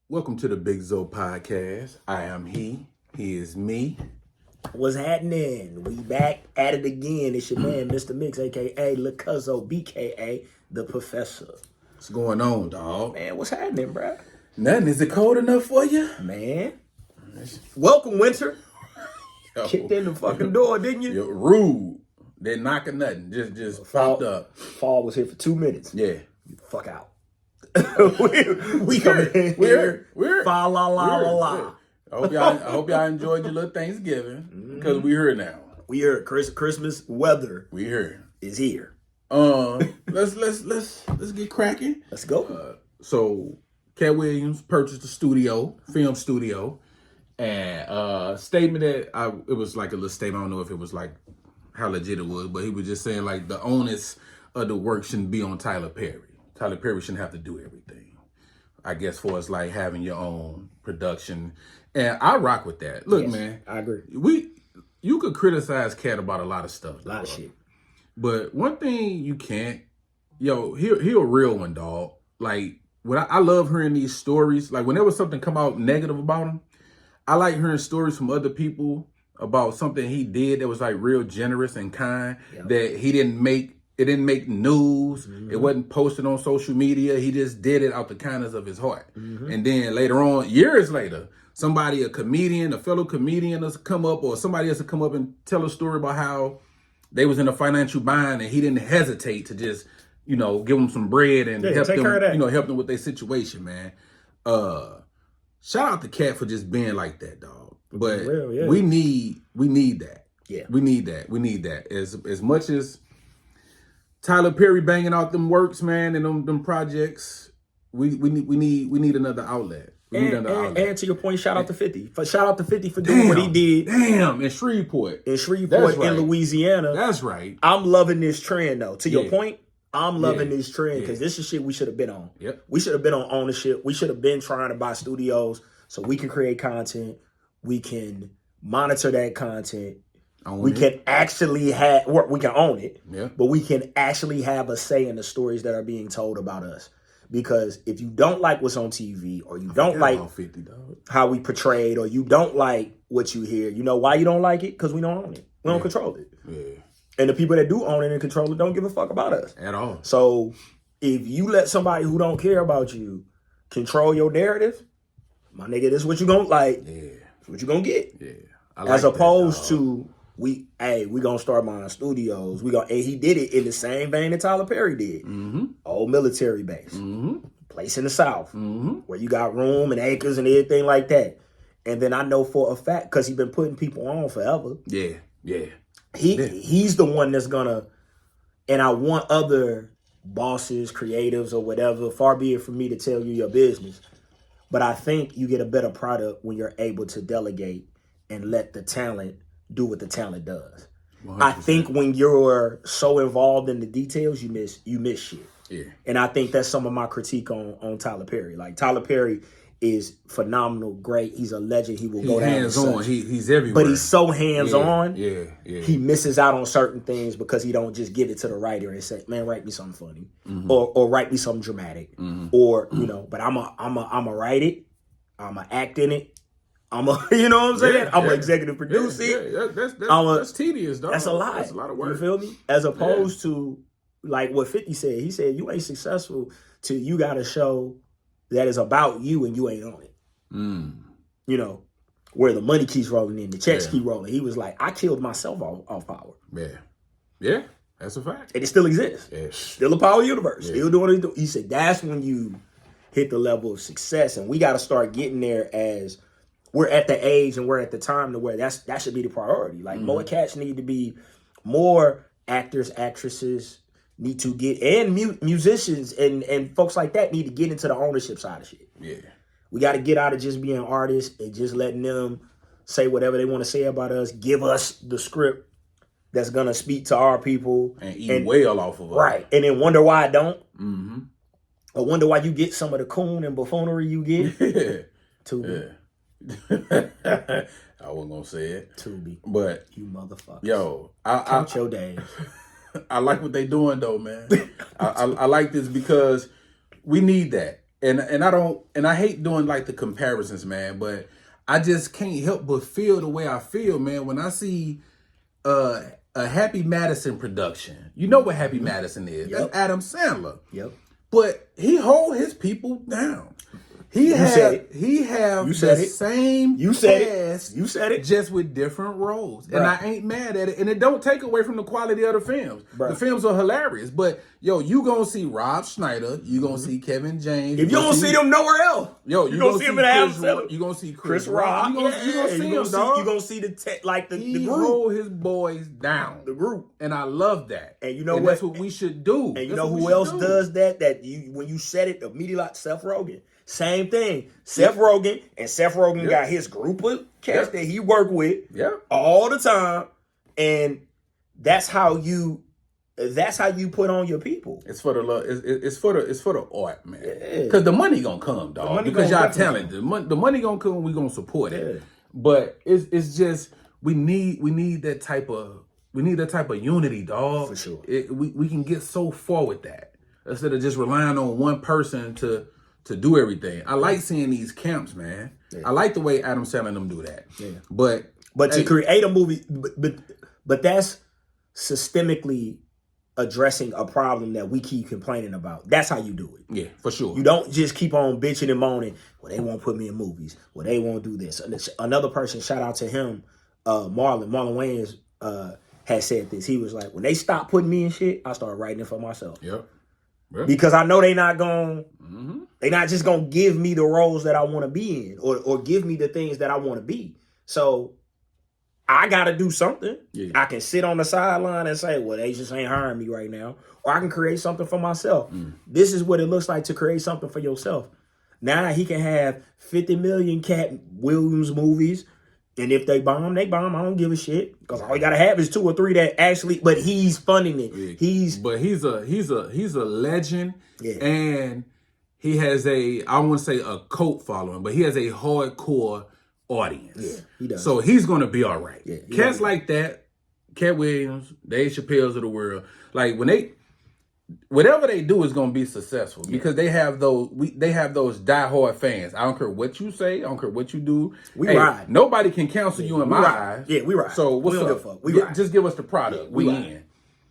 Welcome to the Big Zo podcast. I am he is me. What's happening? We back at it again. It's your man, Mr. Mix, aka Cuzzo, BKA the Professor. What's going on, dog? Man, what's happening, bruh? Nothing. Is it cold enough for you? Man. Welcome, winter. Yo, Kicked in the fucking door, didn't you? Yo, rude. They're knocking nothing. Just popped up. Fall was here for 2 minutes. Yeah. Fuck out. we come in here. We're fa la la la la. I hope y'all enjoyed your little Thanksgiving because we here now. We heard Christmas weather. We here. Is here. Let's get cracking. Let's go. So Cat Williams purchased a film studio, and statement that it was like a little statement. I don't know if it was like how legit it was, but he was just saying like the onus of the work shouldn't be on Tyler Perry. Tyler Perry shouldn't have to do everything. I guess for us like having your own production, and I rock with that. Look, yes, man, I agree. You could criticize Cat about a lot of stuff, a lot of shit, but one thing you can't, he a real one, dog. Like when I love hearing these stories. Like whenever something come out negative about him, I like hearing stories from other people about something he did that was like real generous and kind, that he didn't make. It didn't make news. Mm-hmm. It wasn't posted on social media. He just did it out the kindness of his heart. Mm-hmm. And then later on, years later, a fellow comedian has come up, or somebody else to come up and tell a story about how they was in a financial bind and he didn't hesitate to just, give them some bread and help them with their situation, man. Shout out to Cat for just being like that, dog. But we need that. Yeah. We need that. As much as Tyler Perry banging out them works, man, and them projects. We need another outlet. And to your point, shout out to 50. Shout out to 50 for doing what he did. Damn, in Shreveport, in Louisiana. That's right. I'm loving this trend though. To your point, I'm loving this trend because this is shit we should have been on. Yep. We should have been on ownership. We should have been trying to buy studios so we can create content. We can monitor that content. We can actually we can own it, but we can actually have a say in the stories that are being told about us. Because if you don't like what's on TV, or you don't like how we portrayed, or you don't like what you hear, you know why you don't like it? Because we don't own it. We don't control it. Yeah. And the people that do own it and control it don't give a fuck about us. At all. So if you let somebody who don't care about you control your narrative, my nigga, this is what you gonna like. Yeah. It's what you gonna get. Yeah. As opposed to we gonna start buying studios. And he did it in the same vein that Tyler Perry did. Mm-hmm. Old military base, place in the South, where you got room and acres and everything like that. And then I know for a fact, because he's been putting people on forever. Yeah. He's the one that's gonna. And I want other bosses, creatives, or whatever. Far be it from me to tell you your business, but I think you get a better product when you're able to delegate and let the talent do what the talent does. 100%. I think when you're so involved in the details, you miss shit. Yeah. And I think that's some of my critique on Tyler Perry. Like Tyler Perry is phenomenal, great. He's a legend. He will go down hands on. He's everywhere. But he's so hands on. Yeah. He misses out on certain things because he don't just give it to the writer and say, "Man, write me something funny," or write me something dramatic, or But I'm a write it. I'm a act in it. I'm a, you know what I'm saying? I'm an executive producer. Yeah. That's tedious, dog. That's a lot. That's a lot of work. You feel me? As opposed to like what 50 said. He said, you ain't successful till you got a show that is about you and you ain't on it. Where the money keeps rolling in, the checks keep rolling. He was like, I killed myself off Power. Yeah, that's a fact. And it still exists. Yeah. Still a Power universe. Still doing what he do. He said, that's when you hit the level of success. And we got to start getting there as we're at the age and we're at the time to where that should be the priority. Like more cats need to be, more actors, actresses need to get, and musicians and folks like that need to get into the ownership side of shit. Yeah. We got to get out of just being artists and just letting them say whatever they want to say about us, give us the script that's going to speak to our people. And eat well off of us. Right. And then wonder why I don't. Mm-hmm. Or wonder why you get some of the coon and buffoonery you get. Tubi. I wasn't gonna say it. Tubi. But you motherfuckers. Yo, count your days. I like what they doing though, man. I like this because we need that. And I hate doing like the comparisons, man, but I just can't help but feel the way I feel, man, when I see a Happy Madison production. You know what Happy Madison is? That's Adam Sandler. Yep. But he hold his people down. He have the same cast. You said it. Just with different roles. And I ain't mad at it. And it don't take away from the quality of the films. The films are hilarious. But yo, you gonna see Rob Schneider, you gonna see Kevin James. If you don't see them nowhere else. Yo, you gonna see him in Adam Sandler. You gonna see Chris Rock. You gonna see him, dog. You gonna see the group. He hold his boys down. The group. And I love that. And you know what? That's what we should do. And you know who else does that? When you said it immediately, like Seth Rogen. Same thing. Seth Rogen got his group of cats that he worked with all the time. And that's how you put on your people. It's for the love. It's for the art, man. Because the money gonna come, dog. Because y'all talented. The money gonna come. We gonna support it. But it's just we need that type of unity, dog. For sure. We can get so far with that instead of just relying on one person to do everything. I like seeing these camps, man. I like the way Adam Sandler and them do that. But to create a movie, but that's systemically addressing a problem that we keep complaining about. That's how you do it. Yeah, for sure. You don't just keep on bitching and moaning. Well, they won't put me in movies. Well, they won't do this. Another person, shout out to him, Marlon Wayans had said this. He was like, when they stop putting me in shit, I start writing it for myself. Yep. Because I know they're not just gonna give me the roles that I want to be in, or give me the things that I want to be. So I gotta do something. Yeah. I can sit on the sideline and say, well, they just ain't hiring me right now. Or I can create something for myself. This is what it looks like to create something for yourself. Now he can have 50 million Cat Williams movies. And if they bomb, they bomb. I don't give a shit, because all you gotta have is 2 or 3 that actually. But he's funding it. Yeah. He's a legend, and he has I wouldn't say a cult following, but he has a hardcore audience. Yeah, he does. So he's gonna be all right. Yeah, Cats like that, Cat Williams, Dave Chappelle's of the world, like whatever they do is gonna be successful because they have those diehard fans. I don't care what you say. I don't care what you do. We ride. Nobody can cancel you in my eyes. Yeah, we ride. So what's up? We ride. Just give us the product. Yeah, we in.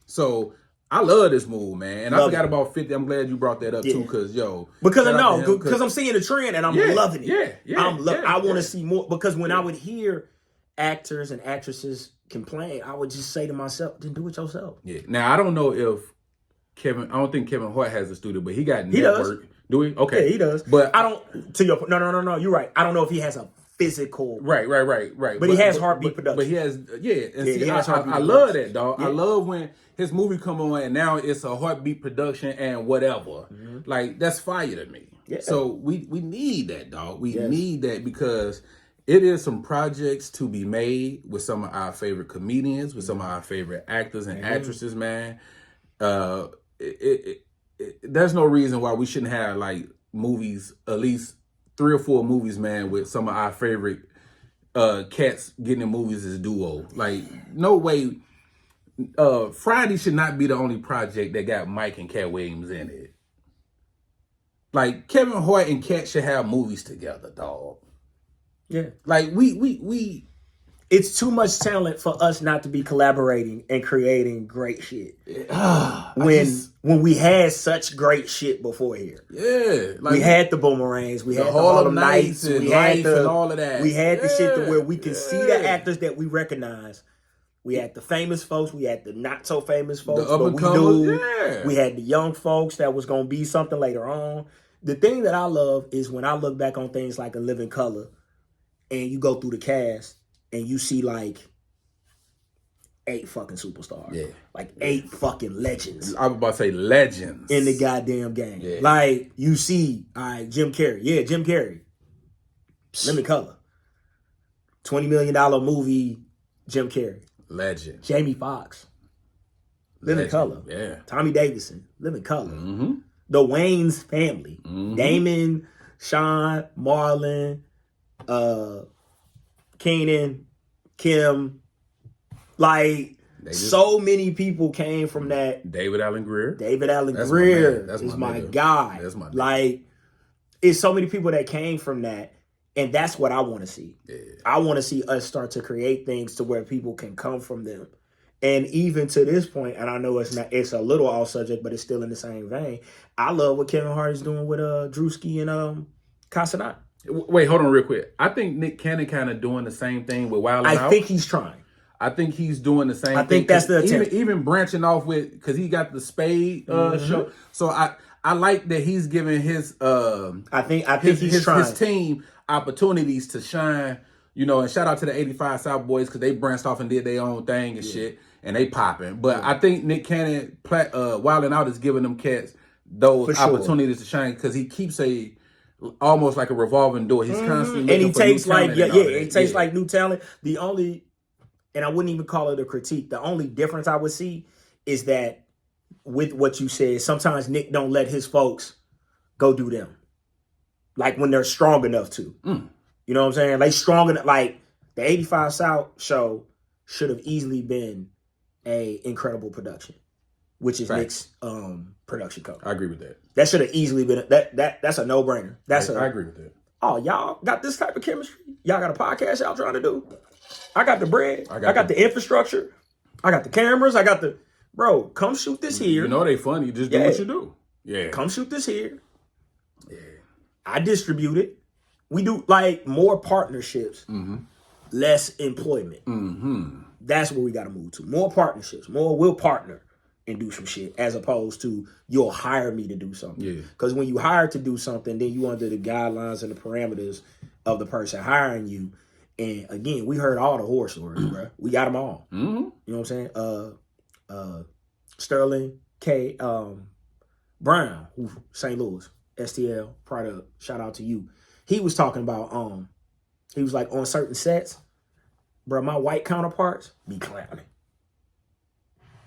So I love this move, man. And I forgot about 50. I'm glad you brought that up too, because because I'm seeing the trend and I'm loving it. I want to see more, because when I would hear actors and actresses complain, I would just say to myself, then do it yourself. Yeah. Now I don't know if I don't think Kevin Hart has a studio, but he got network. Does. Do he? Okay. Yeah, he does. But I don't, to your, no, you're right. I don't know if he has a physical. Right. But he has heartbeat production. But he has, I love that, dog. Yeah. I love when his movie come on and now it's a heartbeat production and whatever. Like, that's fire to me. Yeah. So we need that, dog. We need that, because it is some projects to be made with some of our favorite comedians, with some of our favorite actors and actresses, man. There's no reason why we shouldn't have like movies, at least 3 or 4 movies, man, with some of our favorite cats getting in movies as duo. Like, no way. Friday should not be the only project that got Mike and Cat Williams in it. Like, Kevin Hart and Cat should have movies together, dog. Yeah. Like, we it's too much talent for us not to be collaborating and creating great shit. When we had such great shit before here. Yeah. Like, we had the Boomerangs, we had the Harlem Nights, we had and all of that. We had the shit to where we can see the actors that we recognize. We had the famous folks, we had the not so famous folks, but we knew we had the young folks that was gonna be something later on. The thing that I love is when I look back on things like A Living Color and you go through the cast and you see like 8 fucking superstars. Yeah. Like 8 fucking legends. I was about to say legends. In the goddamn game. Yeah. Like, you see, Jim Carrey. Yeah, Jim Carrey. Living Color. $20 million movie, Jim Carrey. Legend. Jamie Foxx. Living Color. Yeah. Tommy Davidson. Living Color. The Wayans family. Damon, Sean, Marlon, Keenan, Kim. Like, so many people came from that. David Allen Greer. That's my guy. That's my guy. Like, it's so many people that came from that. And that's what I want to see. Yeah. I want to see us start to create things to where people can come from them. And even to this point, and I know it's a little off subject, but it's still in the same vein. I love what Kevin Hart is doing with Drewski and Casanat. Wait, hold on real quick. I think Nick Cannon kind of doing the same thing with Wild 'N Out. I think he's trying. I think he's doing the same thing. I think that's the attempt. Even branching off with, because he got the Spade show. So I like that he's giving his I think he's trying. His team opportunities to shine, and shout out to the 85 South Boys because they branched off and did their own thing and shit, and they popping. But I think Nick Cannon, Wild 'N Out is giving them cats those opportunities to shine because he keeps almost like a revolving door. He's constantly and he takes like it takes yeah. like new talent. The only, and I wouldn't even call it a critique. The only difference I would see is that with what you said, sometimes Nick don't let his folks go do them. Like when they're strong enough to. You know what I'm saying? They strong enough. Like the 85 South show should have easily been a incredible production, which is Nick's production company. I agree with that. That should have easily been that's a no-brainer. I agree with that. Oh, y'all got this type of chemistry? Y'all got a podcast y'all trying to do? I got the bread. I got the infrastructure. I got the cameras. I got the bro, come shoot this here. You know they funny. Just do what you do. Yeah. Come shoot this here. Yeah. I distribute it. We do like more partnerships, less employment. That's where we got to move to. More partnerships. More we'll partner and do some shit as opposed to you'll hire me to do something. Yeah. Because when you hire to do something, then you under the guidelines and the parameters of the person hiring you. And again, we heard all the horror stories, bro. We got them all. You know what I'm saying? Sterling K. Brown, who St. Louis, STL product. Shout out to you. He was talking about he was like on certain sets, bro. My white counterparts be clowning.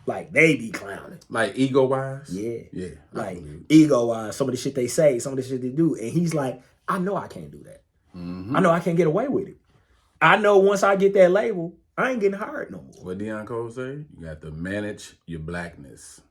Like they be clowning. Like ego wise? Yeah. Like ego wise, some of the shit they say, some of the shit they do. And he's like, I know I can't do that. I know I can't get away with it. I know once I get that label, I ain't getting hired no more. What Deion Cole say? You got to manage your blackness.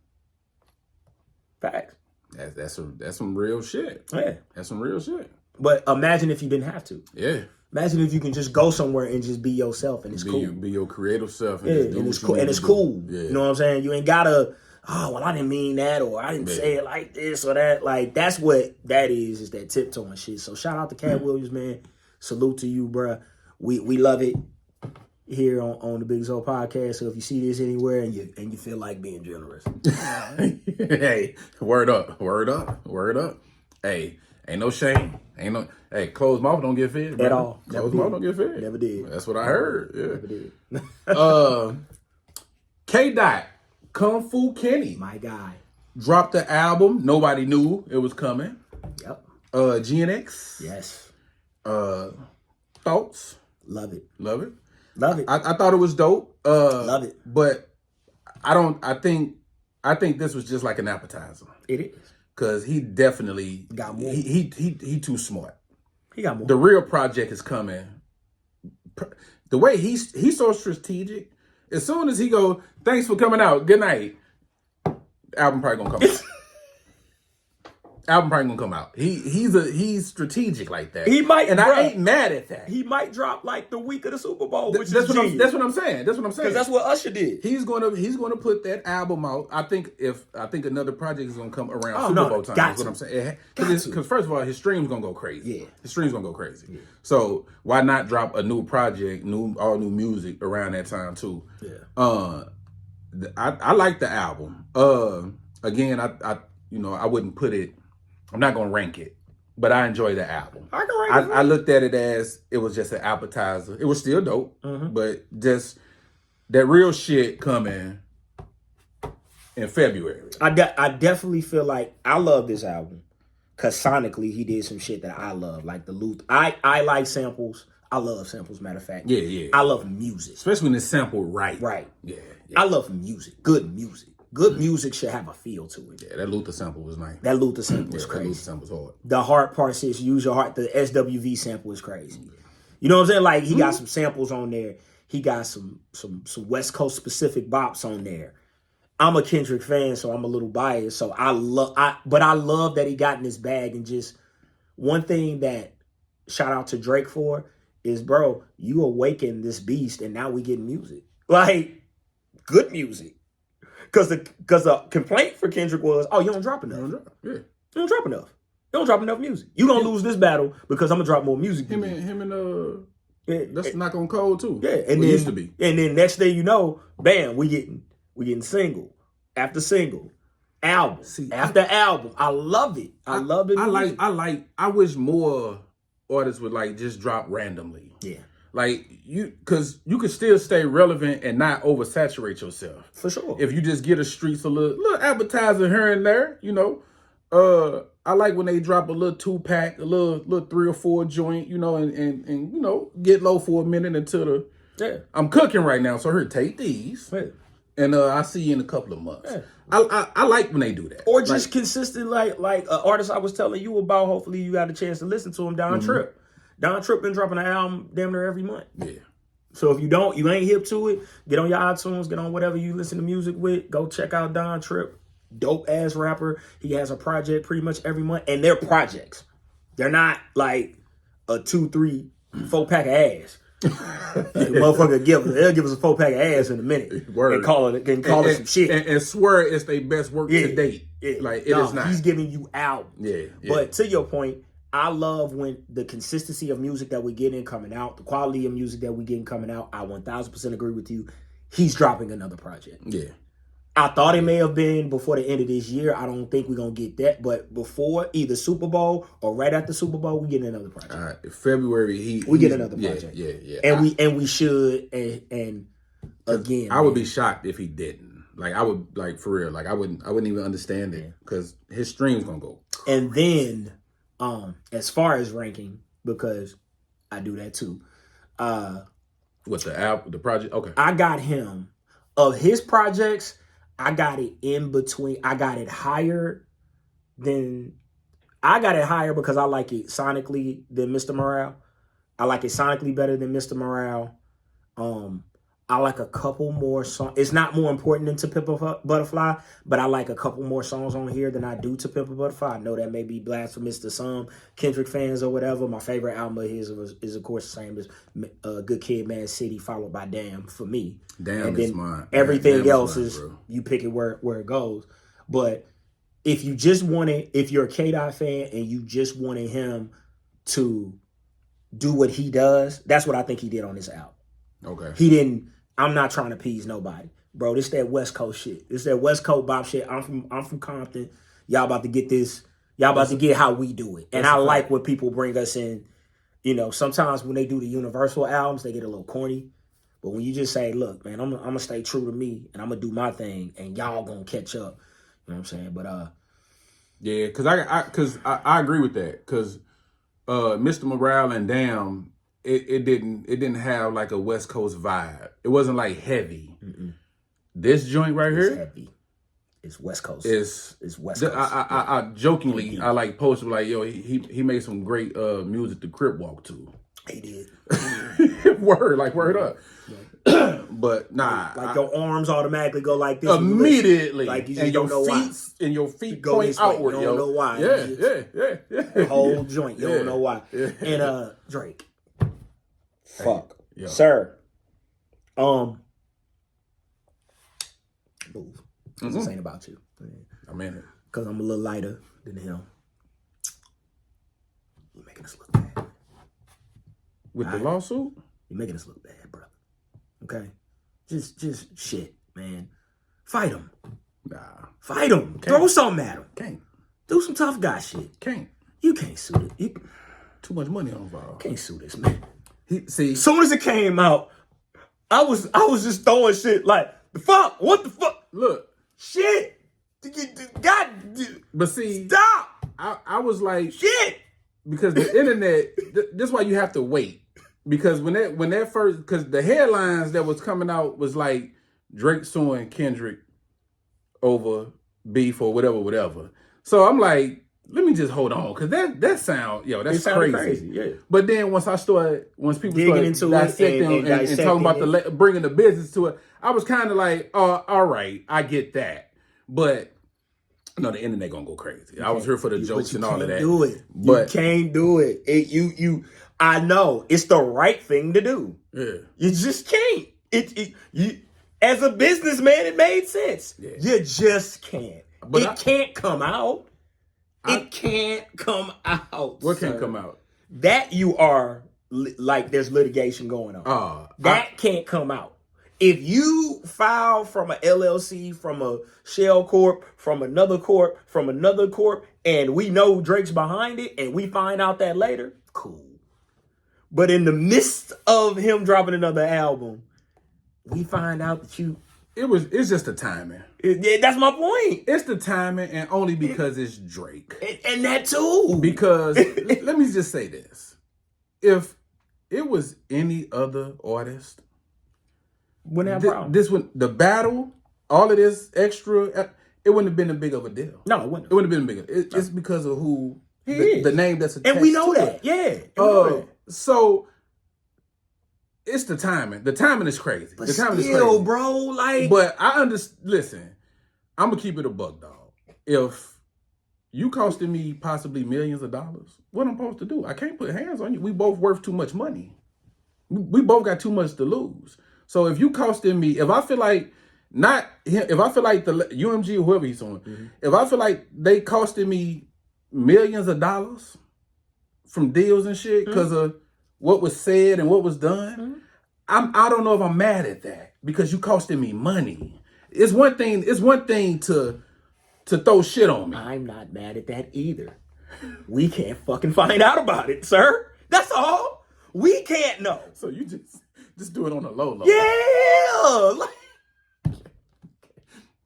Facts. That's some real shit. Yeah. That's some real shit. But imagine if you didn't have to. Yeah. Imagine if you can just go somewhere and just be yourself and it's cool. Be your creative self and just do and it's cool. And it's cool. Yeah. You know what I'm saying? You ain't gotta, I didn't mean that or I didn't say it like this or that. Like that's what that is that tiptoeing shit. So shout out to Cat Williams, man. Salute to you, bruh. We love it here on the Big Zo podcast. So if you see this anywhere and you feel like being generous. Hey, word up. Hey, ain't no shame. Closed mouth don't get fed. At all. Closed mouth don't get fed. Never did. That's what I heard. Yeah. Never did. K-Dot, Kung Fu Kenny. My guy. Dropped the album. Nobody knew it was coming. Yep. GNX. Yes. Thoughts? Love it. Love it. Love it. I thought it was dope. Love it. But I think this was just like an appetizer. It is. Cause he definitely got more. He too smart. He got more. The real project is coming. The way he's so strategic. As soon as he go, thanks for coming out. Good night. Album probably gonna come out. Album probably gonna come out. He's strategic like that. He might, and I ain't mad at that. He might drop like the week of the Super Bowl, which that's is what I'm saying. Because that's what Usher did. He's gonna put that album out. I think another project is gonna come around Super Bowl time. That's what I'm saying. Because first of all, his stream's gonna go crazy. Yeah, his stream's gonna go crazy. Yeah. So why not drop a new project, all new music around that time too? Yeah. I like the album. Again, I wouldn't put it. I'm not gonna rank it, but I enjoy the album. I can rank it. I looked at it as it was just an appetizer. It was still dope, but just that real shit coming in February. I definitely feel like I love this album because sonically he did some shit that I love, like the loop. I like samples. I love samples. Matter of fact, yeah. I love music, especially when it's sampled right. Right. Yeah. I love music. Good music. Good music should have a feel to it. Yeah, that Luther sample was nice. That Luther sample was crazy. That Luther sample was hard. The hard part says use your heart. The SWV sample is crazy. You know what I'm saying? Like he got some samples on there. He got some West Coast specific bops on there. I'm a Kendrick fan, so I'm a little biased. So I love that he got in his bag and just one thing that shout out to Drake for is, bro, you awakened this beast, and now we get music, like good music. Because the complaint for Kendrick was, oh, you don't drop enough. You don't drop enough. You don't drop enough music. You gonna lose this battle because I'm gonna drop more music. Him and that's not gonna cold too. Yeah, and then, used to be. And then next day, you know, bam, we getting single after single, album after album. I love it. I love it. I wish more artists would like just drop randomly. Yeah. Like because you could still stay relevant and not oversaturate yourself. For sure. If you just get the streets a little advertiser here and there, you know. I like when they drop a little 2-pack, a little 3 or 4 joint, you know, and you know, get low for a minute until I'm cooking right now, so here, take these. Yeah. And I'll see you in a couple of months. Yeah. I like when they do that. Or just consistent, like an artist I was telling you about. Hopefully you got a chance to listen to him, Don Tripp. Don Tripp been dropping an album damn near every month. Yeah. So if you ain't hip to it, get on your iTunes, get on whatever you listen to music with. Go check out Don Tripp. Dope ass rapper. He has a project pretty much every month, and they're projects. They're not like a 2, 3, 4-pack of ass. Motherfucker, they'll give us a 4-pack of ass in a minute. Word. And call it some shit. And swear it's their best work to date. Yeah. Like it is not. He's giving you albums. Yeah. But to your point, I love when the consistency of music that we get in coming out, the quality of music that we get in coming out. I 1000% agree with you. He's dropping another project. Yeah. I thought it may have been before the end of this year. I don't think we're going to get that. But before either Super Bowl or right after Super Bowl, we get another project. All right. February, we get another project. Yeah. And we should. And again, I would be shocked if he didn't. Like, I would, like, for real. Like, I wouldn't even understand it because his stream's going to go. And then, as far as ranking, because I do that too. With the album, the project? Okay. I got him. Of his projects, I got it in between. I got it higher because I like it sonically than Mr. Morale. I like it sonically better than Mr. Morale. I like a couple more songs. It's not more important than To Pimp a Butterfly, but I like a couple more songs on here than I do To Pimp a Butterfly. I know that may be blasphemous to some Kendrick fans or whatever. My favorite album of his is of course, the same as Good Kid, Mad City, followed by Damn for me. Damn is mine. Everything Damn else is mine, you pick it where it goes. But if you're a K-Dot fan and you just wanted him to do what he does, that's what I think he did on this album. Okay. I'm not trying to appease nobody. Bro, this that West Coast shit. This that West Coast bop shit. I'm from Compton. Y'all about to get this. Y'all about to get how we do it. And I like when people bring us in. You know, sometimes when they do the Universal albums, they get a little corny. But when you just say, look, man, I'm going to stay true to me and I'm going to do my thing and y'all going to catch up. You know what I'm saying? But, yeah, because I agree with that. Because Mr. Morale and Damn, it didn't have like a West Coast vibe. It wasn't like heavy. Mm-mm. This joint right here, heavy. It's West Coast. It's West Coast. I jokingly I like posted like, yo, he made some great music to Crip walk to. He did. word up. Yeah. But nah, like your arms automatically go like this immediately. Like you just don't know why. And your feet point outward. You don't know why. Yeah. The whole joint. You don't know why. Yeah. And Drake. Fuck. Hey, sir. Move. This ain't about you. I'm in it. Because I'm a little lighter than him. You're making us look bad. With the lawsuit? You're making us look bad, brother. Okay? Just shit, man. Fight him. Nah. Fight him. Can't. Throw something at him. Can't. Do some tough guy shit. Can't. You can't sue it. Too much money on involved. Can't sue this, man. See, as soon as it came out, I was just throwing shit like, the fuck? What the fuck? Look. Shit. God. But see. Stop. I was like. Shit. Because the internet, that's why you have to wait. Because when that first, because the headlines that was coming out was like Drake suing Kendrick over beef or whatever. So I'm like, let me just hold on, because that sound, that's crazy. Yeah. But then once people started dissecting and talking about bringing the business to it, I was kind of like, oh, all right, I get that. But No, the internet gonna go crazy. I was here for the jokes and all of that. Do it. But you can't do it. I know it's the right thing to do. Yeah. You just can't. You as a businessman, it made sense. Yeah. You just can't. But it can't come out. It can't come out. What can't come out? That you are like there's litigation going on. That can't come out. If you file from a LLC, from a shell corp, from another corp, and we know Drake's behind it, and we find out that later, cool. But in the midst of him dropping another album, we find out that it's just the timing. That's my point. It's the timing, and only because it's Drake. And that too. Because let me just say this: if it was any other artist, wouldn't have a problem. This one, the battle, all of this extra, it wouldn't have been a big of a deal. No, it wouldn't. It wouldn't have been bigger. It's because of who the name that's attached. And we know to that. It. Yeah. So it's the timing. The timing is crazy. But the timing still, is crazy, bro. Like, but I understand. Listen, I'm gonna keep it a buck, dog. If you costing me possibly millions of dollars, what I'm supposed to do? I can't put hands on you. We both worth too much money. We both got too much to lose. So if you costing me, if I feel like not him, if I feel like the UMG or whoever he's on, if I feel like they costing me millions of dollars from deals and shit because of what was said and what was done, I don't know if I'm mad at that because you costing me money. It's one thing to throw shit on me. I'm not mad at that either. We can't fucking find out about it, sir. That's all. We can't know. So you just do it on a low. Yeah.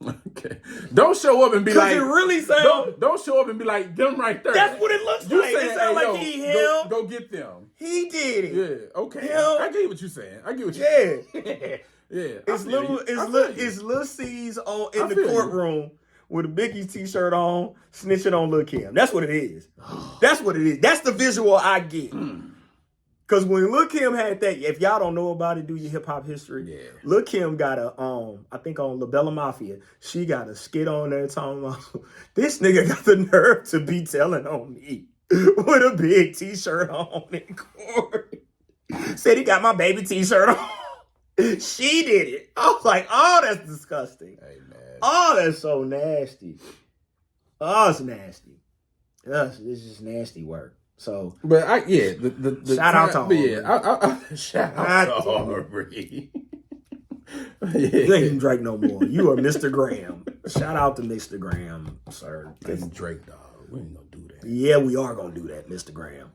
Okay. Don't show up and be like. It really sounds. Don't show up and be like them right there. That's what it looks you like. Saying, it sounds like him. Go get them. He did it. Yeah. Okay. Him. I get what you're saying. I get what you're saying. Yeah. It's little C's in the courtroom with a Biggie t-shirt on, snitching on Lil' Kim. That's what it is. That's what it is. That's the visual I get. Cause when Lil' Kim had that, if y'all don't know about it, do your hip hop history. Yeah. Lil' Kim got I think on La Bella Mafia, she got a skit on there talking about this nigga got the nerve to be telling on me with a big t-shirt on in court. Said he got my baby t-shirt on. She did it. I was like, oh, that's disgusting. Hey, man. Oh, that's so nasty. Oh, it's nasty. It's just nasty work. So, but the shout out to Aubrey. Yeah, shout out to Aubrey. You ain't even Drake no more. You are Mr. Graham. Shout out to Mr. Graham, sir. That's Drake, dog. We ain't gonna do that. Yeah, we are gonna do that, Mr. Graham.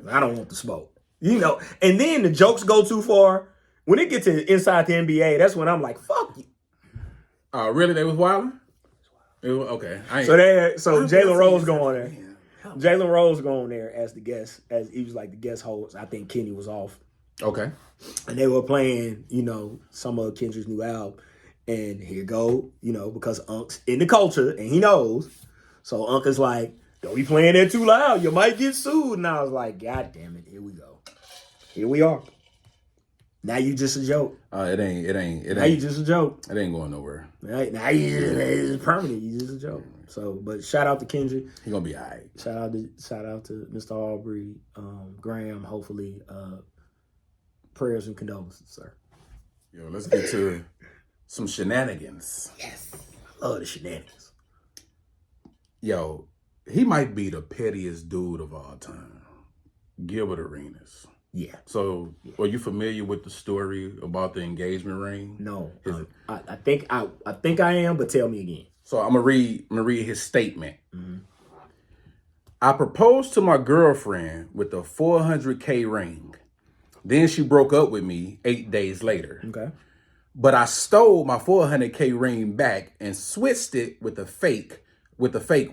I don't want the smoke. You know, and then the jokes go too far. When it gets to inside the NBA, that's when I'm like, fuck you. Oh, really? They was wilding? Okay. So Jalen Rose going there. Jalen Rose going there as the guest, as he was like the guest host. I think Kenny was off. Okay. And they were playing, some of Kendrick's new album. And here go, because Unc's in the culture and he knows. So Unc is like, don't be playing that too loud. You might get sued. And I was like, God damn it. Here we go. Here we are. Now you just a joke. It ain't. Now you just a joke. It ain't going nowhere. Right? Now it's permanent. You just a joke. So, but shout out to Kendrick. He gonna be all right. Shout out to Mr. Aubrey, Graham. Hopefully, prayers and condolences, sir. Yo, let's get to some shenanigans. Yes, I love the shenanigans. Yo, he might be the pettiest dude of all time, Gilbert Arenas. Yeah. So, are you familiar with the story about the engagement ring? No, I think I am, but tell me again. So I'm gonna read his statement. Mm-hmm. I proposed to my girlfriend with a $400K ring. Then she broke up with me 8 days later. Okay. But I stole my $400K ring back and switched it with a fake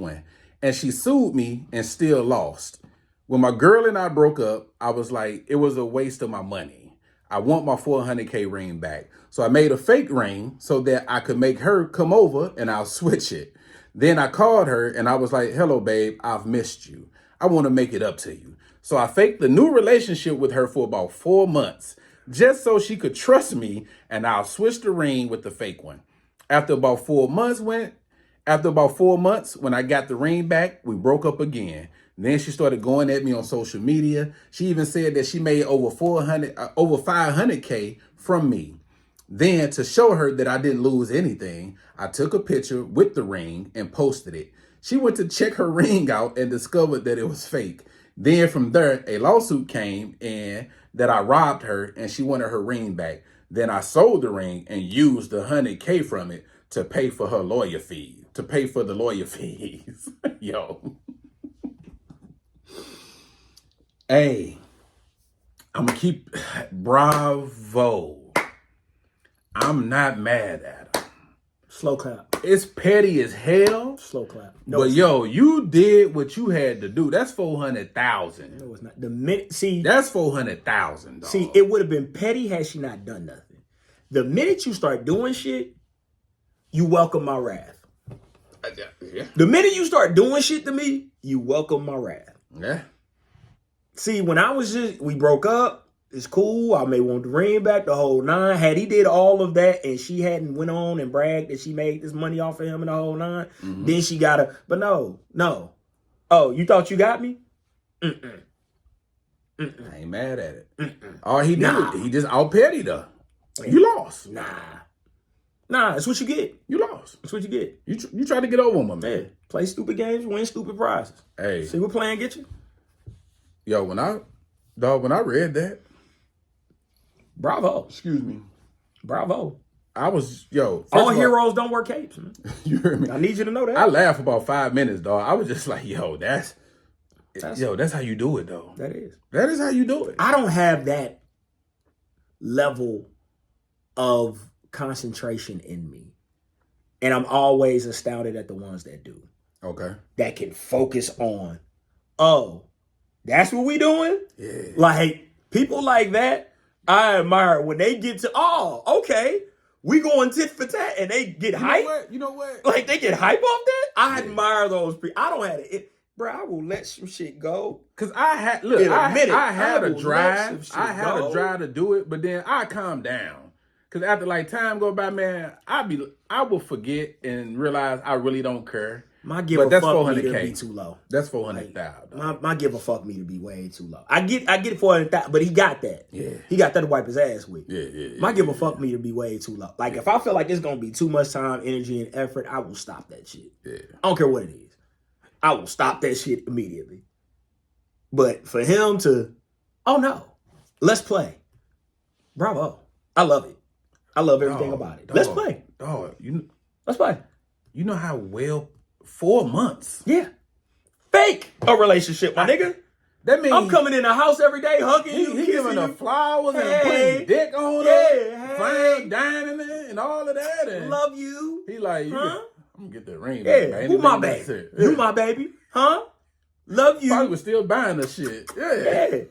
one. And she sued me and still lost. When my girl and I broke up, I was like, it was a waste of my money. I want my $400K ring back. So I made a fake ring so that I could make her come over and I'll switch it. Then I called her and I was like, hello, babe, I've missed you. I want to make it up to you. So I faked the new relationship with her for about 4 months, just so she could trust me, and I'll switch the ring with the fake one. After about 4 months After about 4 months, when I got the ring back, we broke up again. Then she started going at me on social media. She even said that she made over 500K from me. Then to show her that I didn't lose anything, I took a picture with the ring and posted it. She went to check her ring out and discovered that it was fake. Then from there, a lawsuit came in that I robbed her and she wanted her ring back. Then I sold the ring and used the 100K from it to pay for her lawyer fees, to pay for the lawyer fees. Yo. Hey, I'm gonna keep, bravo. I'm not mad at her. Slow clap. It's petty as hell. Slow clap. No, but yo, you did what you had to do. That's 400,000. No, it's not. The minute, see, that's 400,000. See, it would have been petty had she not done nothing. The minute you start doing shit, you welcome my wrath. Yeah. The minute you start doing shit to me, you welcome my wrath. Yeah. See, when we broke up, it's cool. I may want the ring back, the whole nine. Had he did all of that and she hadn't went on and bragged that she made this money off of him and the whole nine, then she gotta, but no. Oh, you thought you got me? I ain't mad at it. All he did, he just out petty though. You lost. Nah, that's what you get. You lost. That's what you get. You try to get over my man. Yeah. Play stupid games, win stupid prizes. Hey. See what plan get you? Yo, when I read that, bravo. Excuse me. Bravo. I was, all heroes don't wear capes, man. You heard me? I need you to know that. I laughed about 5 minutes, dog. I was just like, that's how you do it, though. That is. That is how you do it. I don't have that level of concentration in me. And I'm always astounded at the ones that do. Okay. That can focus on, oh, that's what we doing? Yeah. Like, people like that, I admire when they get to, oh, okay, we going tit for tat, and they get hype. You know what? Like, they get hype off that? I admire those people. I don't have it. Bro, I will let some shit go. Because I had a drive. I had a drive to do it, but then I calm down. Because after, time go by, man, I will forget and realize I really don't care. My give a fuck meter be too low. That's 400,000. My give a fuck meter be way too low. I get 400,000, but he got that. Yeah, he got that to wipe his ass with. Yeah. My give a fuck meter be way too low. Like if I feel like it's gonna be too much time, energy, and effort, I will stop that shit. Yeah, I don't care what it is. I will stop that shit immediately. But for him to, oh no, let's play. Bravo, I love it. I love everything about it. Let's play. Let's play. You know how well. 4 months. Yeah. Fake a relationship, my nigga. That means I'm coming in the house every day, hugging you, he giving her flowers and putting dick on her, fine dining and all of that. And love you. He like, I'm gonna get that ring. Yeah, who my baby? You my baby, huh? Love you. Probably was still buying the shit. Yeah.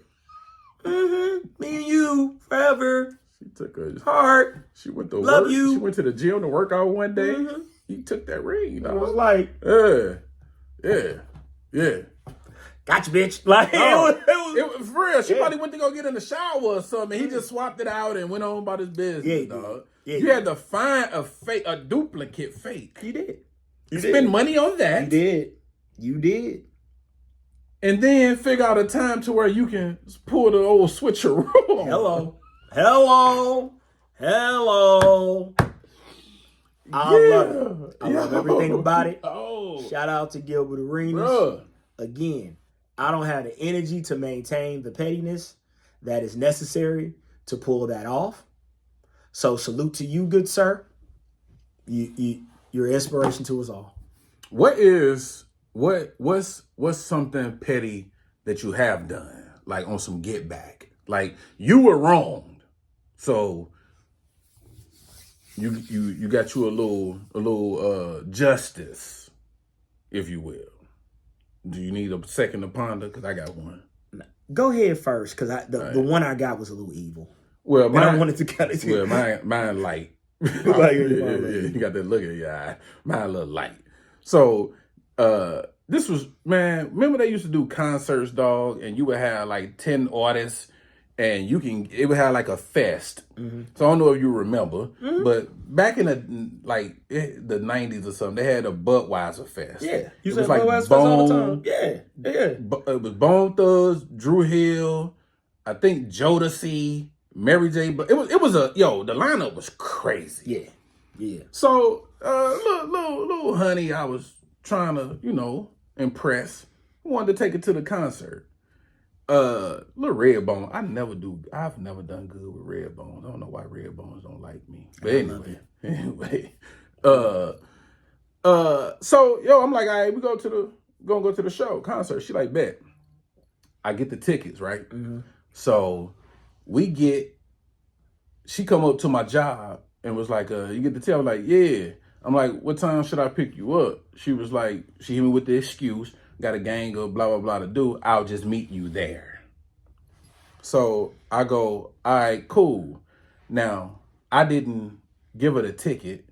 Me and you forever. She took her heart. She went to love work. you. She went to the gym to work out one day. He took that ring. I was like, yeah. Gotcha, bitch. Like, it was for real. She probably went to go get in the shower or something. He just swapped it out and went on about his business, dog. Yeah, you had to find a duplicate fake. You did. Spend money on that. You did. And then figure out a time to where you can pull the old switcheroo. Hello. I love it. I love everything about it. Shout out to Gilbert Arenas. Bruh. Again, I don't have the energy to maintain the pettiness that is necessary to pull that off. So salute to you, good sir. You're inspiration to us all. What's something petty that you have done, like on some get back? Like you were wronged, so you got you a little justice, if you will. Do you need a second to ponder? Because I got one. Go ahead first, because the one I got was a little evil. Well, I wanted to cut it. Well, mine light. You got that look in your eye. Mine a little light. So this was, man, remember they used to do concerts, dog, and you would have like 10 artists and it would have like a fest. Mm-hmm. So I don't know if you remember, but back in the 90s or something, they had a Budweiser fest. Yeah, you said like Budweiser fest all the time. Yeah. It was Bone Thugs, Drew Hill, I think Jodeci, Mary J. But it was the lineup was crazy. Yeah. So little honey, I was trying to impress. Wanted to take it to the concert. Little Redbone. I've never done good with Redbone. I don't know why Redbones don't like me. But anyway. So I'm like, all right, we gonna go to the show, concert. She like, bet. I get the tickets, right? Mm-hmm. So she come up to my job and was like, you get the ticket? I was like, yeah. I'm like, what time should I pick you up? She was like, she hit me with the excuse, got a gang of blah, blah, blah to do. I'll just meet you there. So I go, all right, cool. Now, I didn't give her the ticket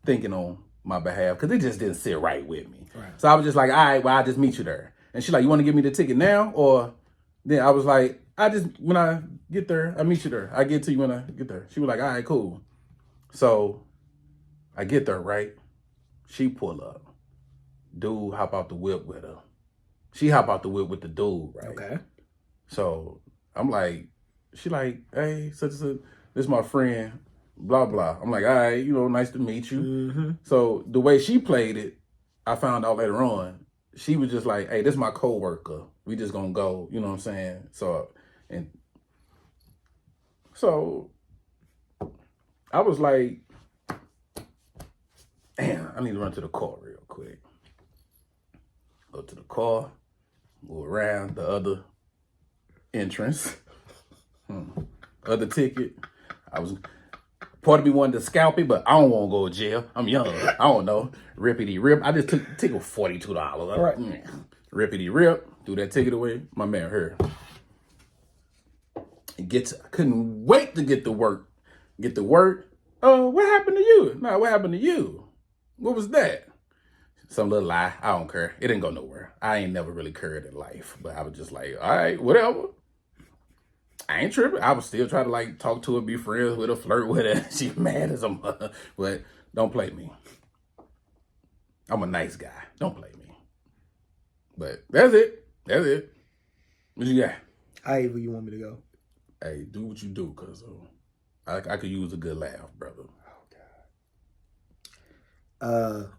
thinking on my behalf because it just didn't sit right with me. Right. So I was just like, all right, well, I'll just meet you there. And she's like, you want to give me the ticket now? Or then I was like, when I get there, I meet you there. I get to you when I get there. She was like, all right, cool. So I get there, right? She pull up. Dude hop out the whip with her. She hop out the whip with the dude, right? Okay. So I'm like, she like, hey, such and such, this is my friend, blah, blah. I'm like, all right, nice to meet you. Mm-hmm. So the way she played it, I found out later on, she was just like, hey, this is my coworker. We just gonna go, you know what I'm saying? So I was like, damn, I need to run to the car real quick. Go to the car, go around the other entrance, other ticket. Part of me wanted to scalp it, but I don't want to go to jail. I'm young. I don't know. Rippity rip. I just took the ticket $42. All right. Rippity rip. Threw that ticket away. My man heard. I couldn't wait to get to work. What happened to you? Nah, what happened to you? What was that? Some little lie. I don't care. It didn't go nowhere. I ain't never really cared in life. But I was just like, all right, whatever. I ain't tripping. I was still trying to talk to her, be friends with her, flirt with her. She mad as a mother. But don't play me. I'm a nice guy. Don't play me. But that's it. What you got? However you want me to go. Hey, do what you do, cuz I could use a good laugh, brother. Oh, God.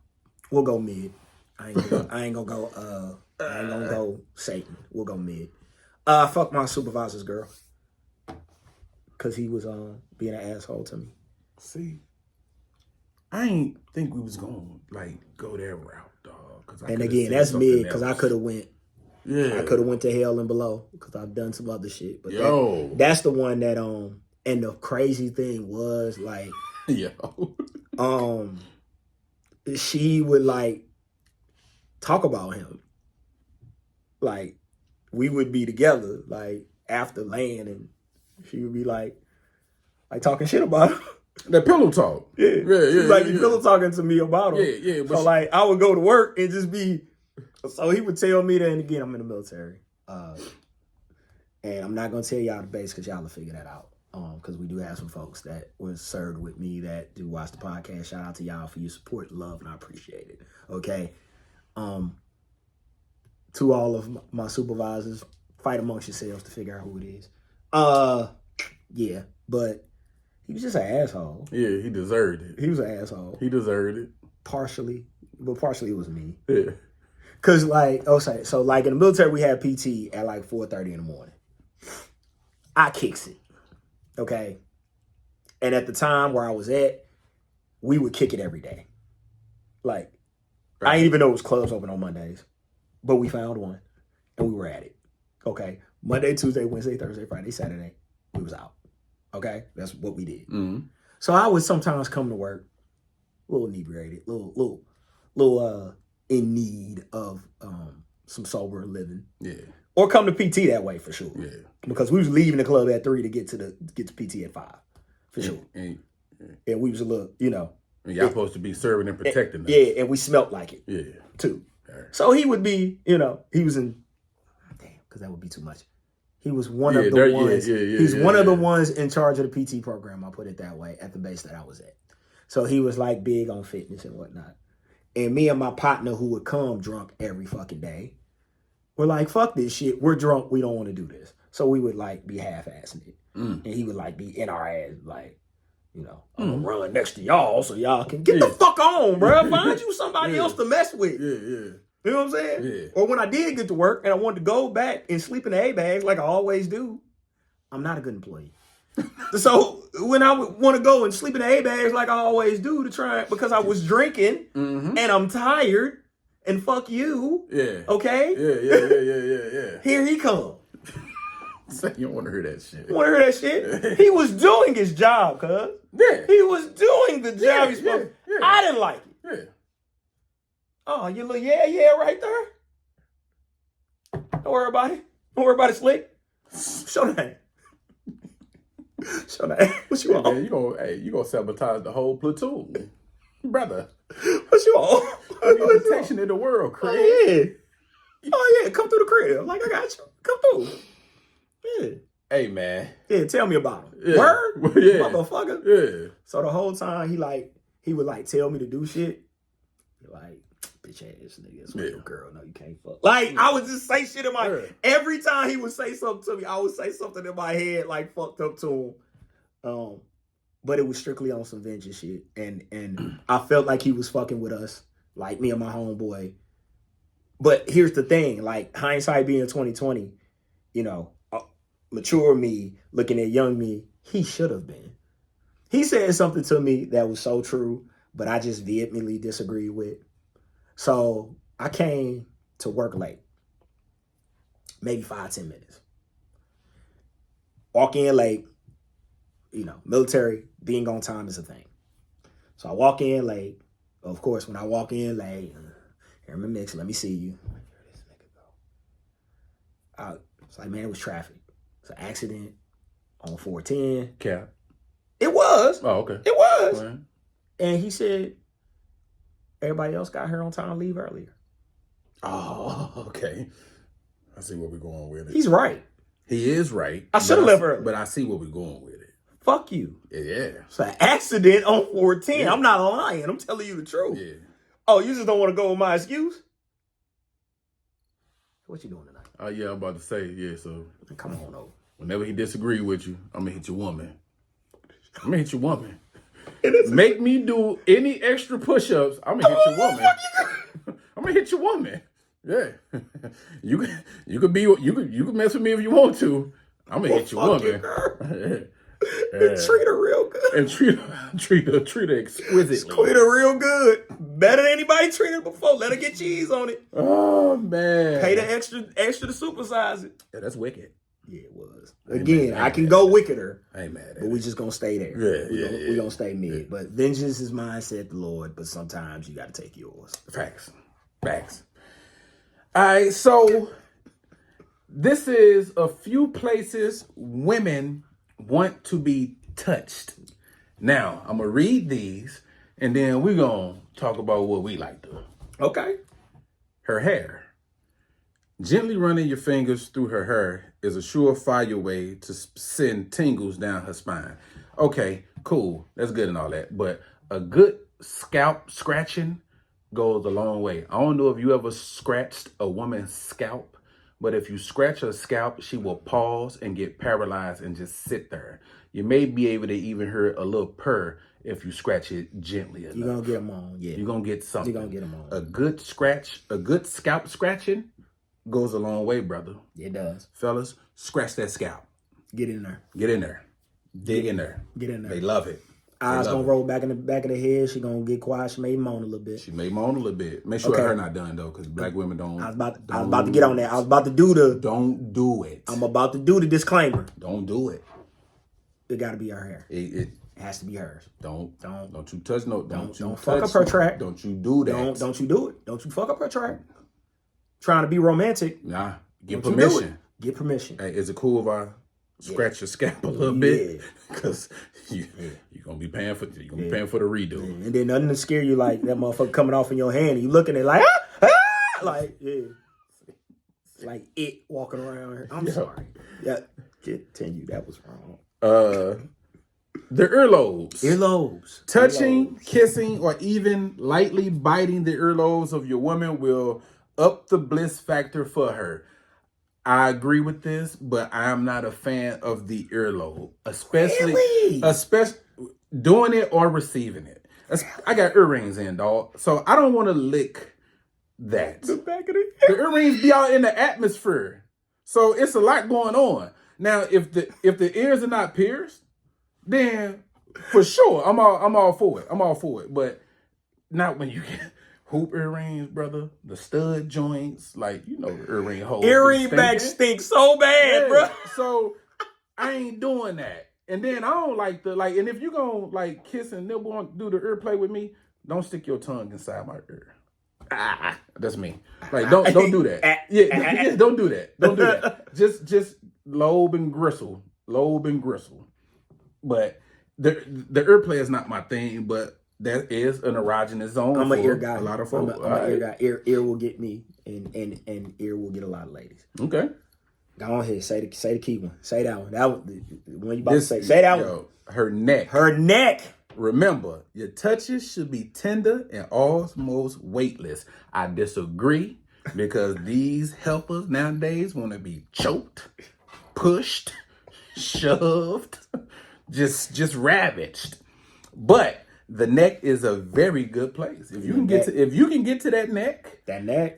We'll go mid. I ain't gonna go Satan. We'll go mid. Fuck my supervisor's girl. Cause he was being an asshole to me. See, I ain't think we was gonna go that route, dog. And again, that's mid because I could have went. Yeah, I could have went to hell and below because I've done some other shit. But that's the one that And the crazy thing was she would talk about him. We would be together after laying, and she would be talking shit about him. That pillow talk. Yeah. Pillow talking to me about him. Yeah. So I would go to work and just be. So he would tell me that, and again, I'm in the military, and I'm not gonna tell y'all the base because y'all will figure that out. Because we do have some folks that was served with me that do watch the podcast. Shout out to y'all for your support, love, and I appreciate it. Okay. To all of my supervisors, fight amongst yourselves to figure out who it is. Yeah, but he was just an asshole. Yeah, he deserved it. He was an asshole. He deserved it. Partially, but partially it was me. Yeah. Cause so in the military we had PT at 4:30 in the morning. I kicks it. Okay. And at the time where I was at, we would kick it every day. I didn't even know it was clubs open on Mondays. But we found one and we were at it. Okay. Monday, Tuesday, Wednesday, Thursday, Friday, Saturday, we was out. Okay. That's what we did. Mm-hmm. So I would sometimes come to work a little inebriated, little in need of some sober living. Yeah. Or come to PT that way for sure. Yeah. Because we was leaving the club at 3 to get to PT at 5. For sure. And we was a little, And y'all supposed to be serving and protecting them. Yeah, and we smelt like it. Yeah. Too. Right. So he would be, he was in, damn, because that would be too much. He was one of the ones. He's one of the ones in charge of the PT program. I'll put it that way at the base that I was at. So he was like big on fitness and whatnot. And me and my partner who would come drunk every fucking day, we're like, fuck this shit. We're drunk. We don't want to do this. So we would like be half-assing it. And he would like be in our ass like, I'm gonna run next to y'all so y'all can get the fuck on, bro. Find you somebody else to mess with. You know what I'm saying? Yeah. Or when I did get to work and I wanted to go back and sleep in the A-bags like I always do, I'm not a good employee. So when I would want to go and sleep in the A-bags like I always do to try, because I was drinking and I'm tired and fuck you. Yeah. Okay? Yeah. Here he comes. You don't want to hear that shit. You want to hear that shit? He was doing his job, cuz. Yeah. He was doing the job he's supposed to. Yeah. I didn't like it. Yeah. Oh, you look, right there. Don't worry about it. Don't worry about it, Slick. Show that. Show that. What you want? You gonna sabotage the whole platoon, brother. What you want? The protection in the world, Craig. Oh yeah, come through the crib. Like I got you. Come through. Yeah. Hey man. Yeah, tell me about him. Yeah. Word? Yeah. Motherfucker. Yeah. So the whole time he would tell me to do shit. Like, bitch ass nigga, it's your girl. No, you can't fuck. Like, I would just say shit in my every time he would say something to me, I would say something in my head like fucked up to him. But it was strictly on some vengeance shit. And I felt like he was fucking with us, like me and my homeboy. But here's the thing, like hindsight being 2020, mature me looking at young me, he should have been. He said something to me that was so true, but I just vehemently disagreed with. So I came to work late, maybe 5-10 minutes. Walk in late, military, being on time is a thing. So I walk in late. Of course, when I walk in late, here in my mix, let me see you. Where this nigga go? It's like, man, it was traffic. It's an accident on 410. Yeah. It was. Oh, okay. It was. Right. And he said, everybody else got here on time, leave earlier. Oh, okay. I see where we're going with it. He's right. He is right. I should have left early. But I see where we're going with it. Fuck you. Yeah. It's an accident on 410. Yeah. I'm not lying. I'm telling you the truth. Yeah. Oh, you just don't want to go with my excuse? What you doing tonight? Oh, yeah, I'm about to say, yeah, so. Come on over. Whenever he disagree with you, I'm going to hit your woman. Make me do any extra push-ups, I'm going to hit your woman. I'm going to hit your woman. Yeah. You can mess with me if you want to. I'm going to hit your woman. And treat her real good. And treat her exquisitely. Treat her real good. Better than anybody treated her before. Let her get cheese on it. Oh, man. Pay the extra to supersize it. Yeah, that's wicked. Yeah, it was. Again, I can go wickeder. I ain't mad at it. But we just gonna stay there. We're gonna stay mid. Yeah. But vengeance is mine, said the Lord. But sometimes you gotta take yours. Facts. All right, so this is a few places women want to be touched. Now, I'm gonna read these, and then we're gonna talk about what we like to. Okay. Her hair. Gently running your fingers through her hair is a surefire way to send tingles down her spine. Okay, cool. That's good and all that. But a good scalp scratching goes a long way. I don't know if you ever scratched a woman's scalp, but if you scratch her scalp, she will pause and get paralyzed and just sit there. You may be able to even hear a little purr if you scratch it gently enough. You're going to get them on, yeah. You're going to get something. You're going to get them on. A good scalp scratching goes a long way, brother. It does. Fellas, scratch that scalp. Get in there. Dig in there. Get in there. They love it. Eyes gonna roll back in the back of the head. She gonna get quiet. She may moan a little bit. Make sure her not done though, because black women don't. I was about to get on that. I was about to do the. Don't do it. I'm about to do the disclaimer. Don't do it. It got to be her hair. It has to be hers. Don't you touch no. Don't fuck up her track. Don't you do that. Don't you do it. Don't you fuck up her track. Trying to be romantic. Nah. Get permission. Get permission. Hey, is it cool if I scratch your scalp a little bit? Because you're gonna be paying for the redo. Yeah. And then nothing to scare you like that motherfucker coming off in your hand and you looking at it like like like it walking around here. I'm sorry. Yeah, continue. That was wrong. The earlobes. Earlobes. Touching, kissing, or even lightly biting the earlobes of your woman will up the bliss factor for her. I agree with this, but I'm not a fan of the earlobe, especially doing it or receiving it. I got earrings in, dog, so I don't want to lick that. The back of the earrings be out in the atmosphere, so it's a lot going on. Now, if the ears are not pierced, then for sure I'm all for it. I'm all for it, but not when you get hoop earrings, brother. The stud joints, like the earring hole. Earring back stinks so bad, bro. So I ain't doing that. And then I don't like and if you gonna kiss and nibble on do the ear play with me, don't stick your tongue inside my ear. That's me. Don't do that. Yeah, don't do that. Don't do that. Just lobe and gristle. But the ear play is not my thing, but that is an erogenous zone. I'm an ear guy. A lot of folks. I'm an ear guy. Ear will get me, and ear will get a lot of ladies. Okay. Go on ahead. Say the key one. Say that one. When you about to say that one. Her neck. Her neck. Remember, your touches should be tender and almost weightless. I disagree because these helpers nowadays want to be choked, pushed, shoved, just ravaged. But the neck is a very good place. If you can get to that neck,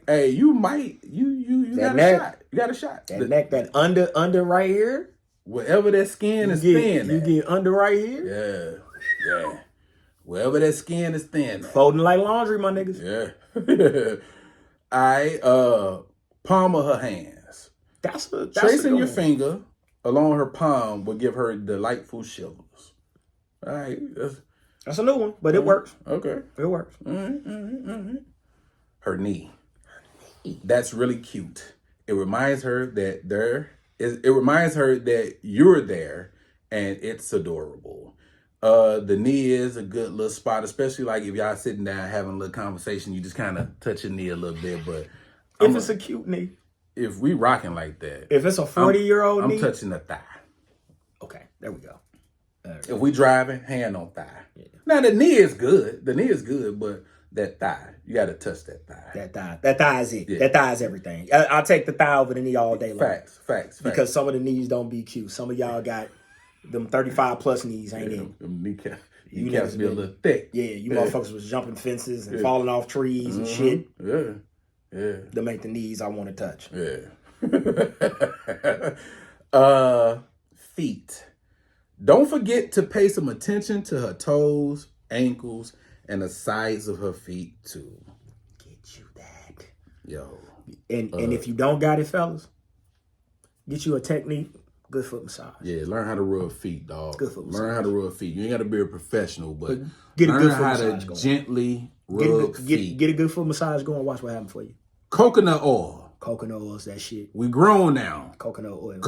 hey, you might you got a shot. You got a shot. That neck, that under right here, wherever that skin is thin. You get under right here. Yeah. Wherever that skin is thin. Folding like laundry, my niggas. Yeah. Palm of her hands. That's tracing your finger along her palm will give her delightful shivers. All right. That's a new one, but it works. Okay. It works. All right. Her knee. That's really cute. It reminds her that you're there, and it's adorable. The knee is a good little spot, especially if y'all sitting down having a little conversation, you just kind of touch your knee a little bit. But if it's a cute knee, if we rocking like that, if it's a 40-year-old knee, I'm touching the thigh. Okay, there we go. If we driving, hand on thigh. Yeah. Now the knee is good. But that thigh, you got to touch that thigh. That thigh is it. Yeah. That thigh is everything. I'll take the thigh over the knee all day long. Facts. Because some of the knees don't be cute. Some of y'all got them 35 plus knees, ain't it? Them kneecaps be a little thick. Yeah, you motherfuckers was jumping fences and falling off trees and shit. Yeah. To make the knees I want to touch. Yeah. Feet. Don't forget to pay some attention to her toes, ankles, and the sides of her feet too. Get you that. Yo. And if you don't got it, fellas, get you a technique. Good foot massage. Yeah, learn how to rub feet, dog. Good foot massage. Learn how to rub feet. You ain't got to be a professional, but get a learn good foot how massage to going. gently rub feet. Get a good foot massage going. Watch what happens for you. Coconut oil. Coconut oil is that shit. We grown now. Coconut oil.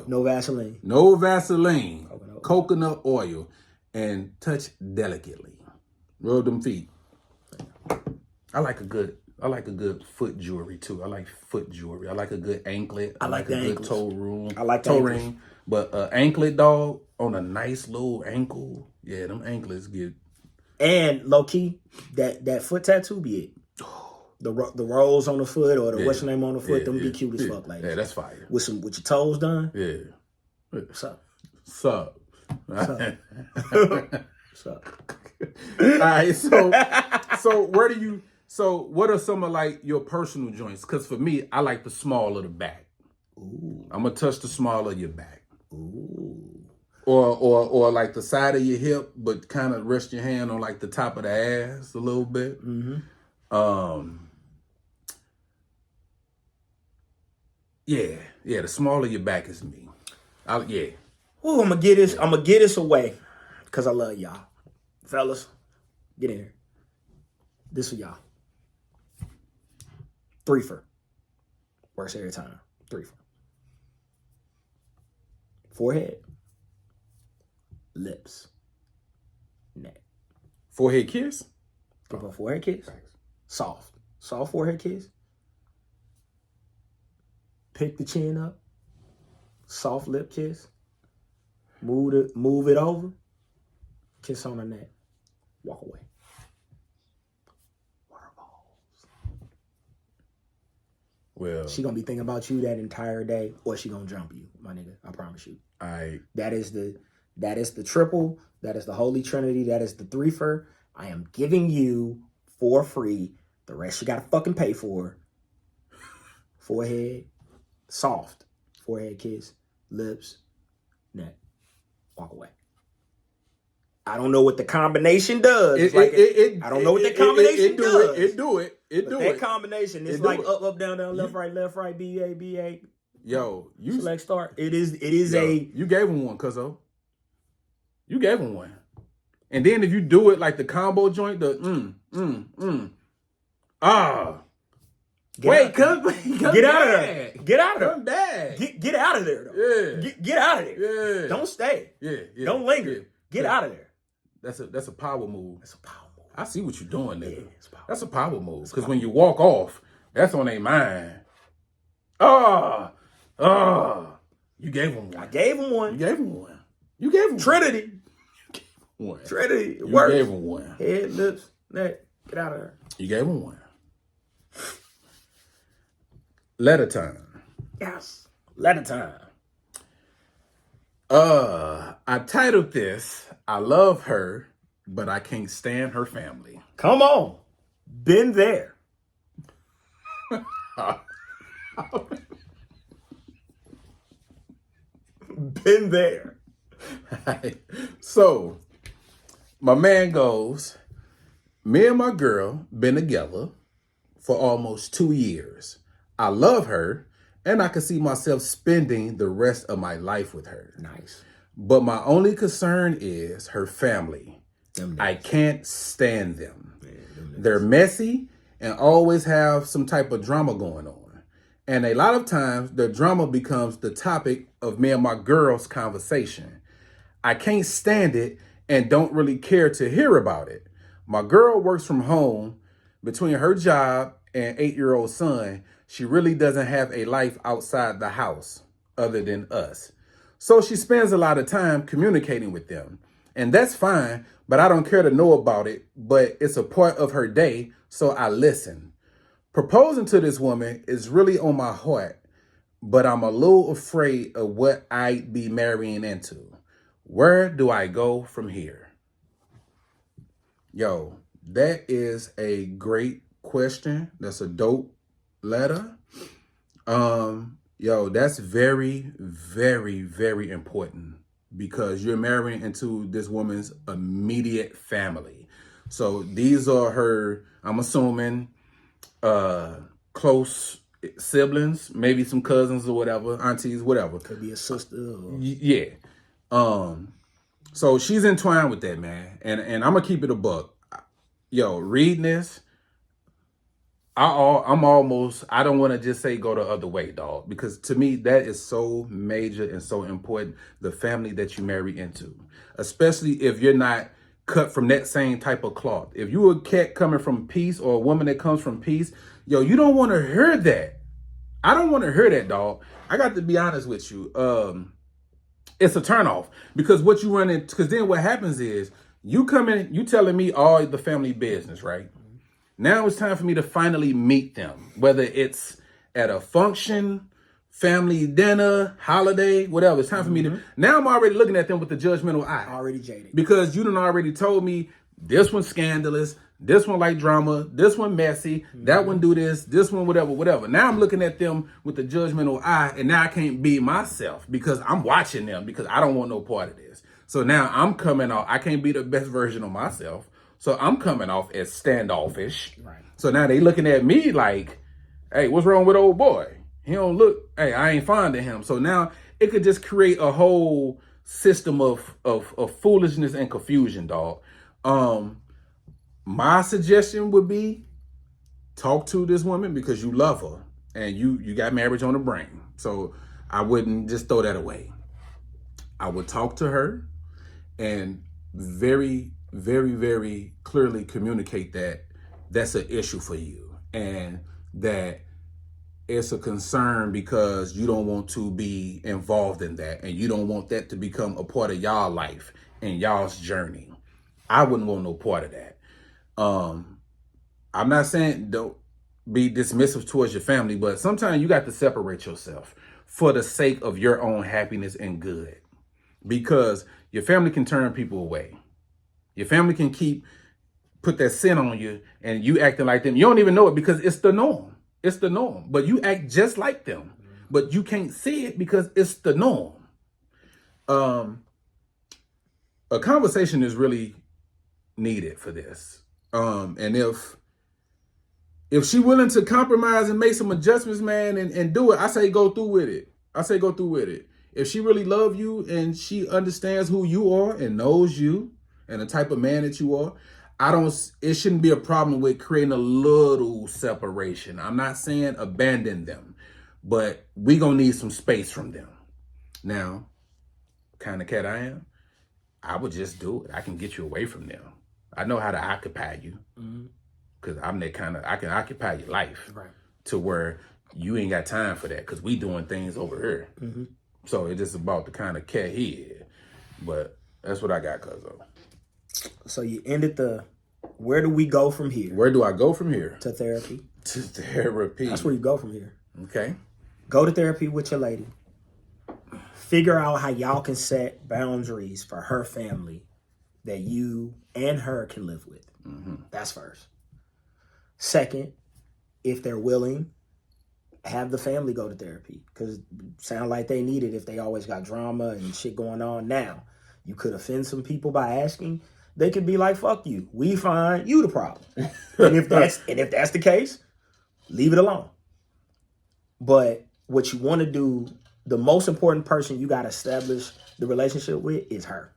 No Vaseline. Coconut oil. And touch delicately. Rub them feet. I like a good foot jewelry too. I like foot jewelry. I like a good anklet. I like a good toe ring. I like toe ring. But anklet, dog, on a nice little ankle. Yeah, them anklets get. And low key, that foot tattoo be it. The rolls on the foot or the what's your name on the foot, them be cute as fuck. Yeah, that's fire. With your toes done. Yeah. What's up? Sup. All right, so what are some of your personal joints? Because for me, I like the small of the back. Ooh. I'm gonna touch the small of your back. Ooh. Or like the side of your hip, but kind of rest your hand on the top of the ass a little bit. Mm-hmm. Yeah, the small of your back is me. Yeah. Ooh, I'm gonna get this away. Cause I love y'all. Fellas, get in here. This for y'all. Threefer. Works every time. Threefer. Forehead. Lips. Neck. Forehead kiss? Give a forehead kiss. Soft. Soft forehead kiss. Pick the chin up. Soft lip kiss. Move it over. Kiss on her neck. Walk away. Well, she gonna be thinking about you that entire day, or she gonna jump you, my nigga. I promise you. That is the triple. That is the holy trinity. That is the threefer. I am giving you for free. The rest you gotta fucking pay for. Forehead, soft. Forehead kiss, lips, neck. Walk away. I don't know what the combination does. I don't know what the combination does. It do it. That combination is like up, down, left, right, B-A. Yo, you select start. It is you gave him one, Cuzzo. You gave him one. And then if you do it like the combo joint, the Get out of there. Get out of there. Come back. Get out of there, though. Yeah. Get out of there. Yeah. Don't stay. Yeah. Don't linger. Get out of there. That's a power move. That's a power move. I see what you're doing, nigga. Yeah, that's a power move. Because when you walk off, that's on their mind. You gave him one. I gave him one. You gave him one. You gave him Trinity. one. Trinity. You gave him one. Head, lips, neck. Get out of there. You gave him one. Letter time. Yes. Letter time. I titled this, I love her, but I can't stand her family. Come on. Been there. Been there. So, my man goes, me and my girl been together for almost 2 years. I love her, and I can see myself spending the rest of my life with her. Nice. But my only concern is her family. I can't stand them. They're messy and always have some type of drama going on. And a lot of times, the drama becomes the topic of me and my girl's conversation. I can't stand it and don't really care to hear about it. My girl works from home. Between her job and 8-year-old son, she really doesn't have a life outside the house other than us. So she spends a lot of time communicating with them. And that's fine, but I don't care to know about it. But it's a part of her day, so I listen. Proposing to this woman is really on my heart, but I'm a little afraid of what I'd be marrying into. Where do I go from here? Yo, that is a great question. That's a dope letter. Yo, that's very, very, very important because you're marrying into this woman's immediate family. So these are her, I'm assuming, close siblings, maybe some cousins or whatever, aunties, whatever. Could be a sister. Or... Yeah. So she's entwined with that, man. And I'm gonna keep it a buck. Yo, reading this, I don't want to just say go the other way, dog, because to me that is so major and so important. The family that you marry into, especially if you're not cut from that same type of cloth. If you a cat coming from peace or a woman that comes from peace, yo, you don't want to hear that. I don't want to hear that, dog. I got to be honest with you. It's a turnoff because what you run into, because then what happens is you come in, you telling me all the family business, right? Now it's time for me to finally meet them, whether it's at a function, family dinner, holiday, whatever. It's time for me to, now I'm already looking at them with the judgmental eye. Already jaded. Because you done already told me this one's scandalous, this one like drama, this one messy, that one do this one whatever. Now I'm looking at them with the judgmental eye, and now I can't be myself because I'm watching them because I don't want no part of this. So now I'm coming off, I can't be the best version of myself. So I'm coming off as standoffish. Right. So now they looking at me like, hey, what's wrong with old boy? He don't look, hey, I ain't fond of him. So now it could just create a whole system of foolishness and confusion, dog. My suggestion would be talk to this woman because you love her and you got marriage on the brain. So I wouldn't just throw that away. I would talk to her and very, very, very clearly communicate that that's an issue for you and that it's a concern because you don't want to be involved in that and you don't want that to become a part of y'all life and y'all's journey. I wouldn't want no part of that. I'm not saying don't be dismissive towards your family, but sometimes you got to separate yourself for the sake of your own happiness and good. Because your family can turn people away. Your family can put that sin on you and you acting like them. You don't even know it because it's the norm. It's the norm. But you act just like them. But you can't see it because it's the norm. A conversation is really needed for this. And if she willing to compromise and make some adjustments, man, and do it, I say go through with it. If she really love you and she understands who you are and knows you and the type of man that you are, it shouldn't be a problem with creating a little separation. I'm not saying abandon them, but we gonna need some space from them. Now, kind of cat I am, I would just do it. I can get you away from them. I know how to occupy you. Because I'm that kind of, I can occupy your life to where you ain't got time for that because we doing things over here. So it's just about the kind of cat he is. But that's what I got, Cuzzo. So you ended where do we go from here? Where do I go from here? To therapy. To therapy. That's where you go from here. Okay. Go to therapy with your lady. Figure out how y'all can set boundaries for her family that you and her can live with. That's first. Second, if they're willing, have the family go to therapy because sound like they need it if they always got drama and shit going on. Now, you could offend some people by asking. They could be like, fuck you. We fine. You the problem. and if that's the case, leave it alone. But what you want to do, the most important person you got to establish the relationship with is her.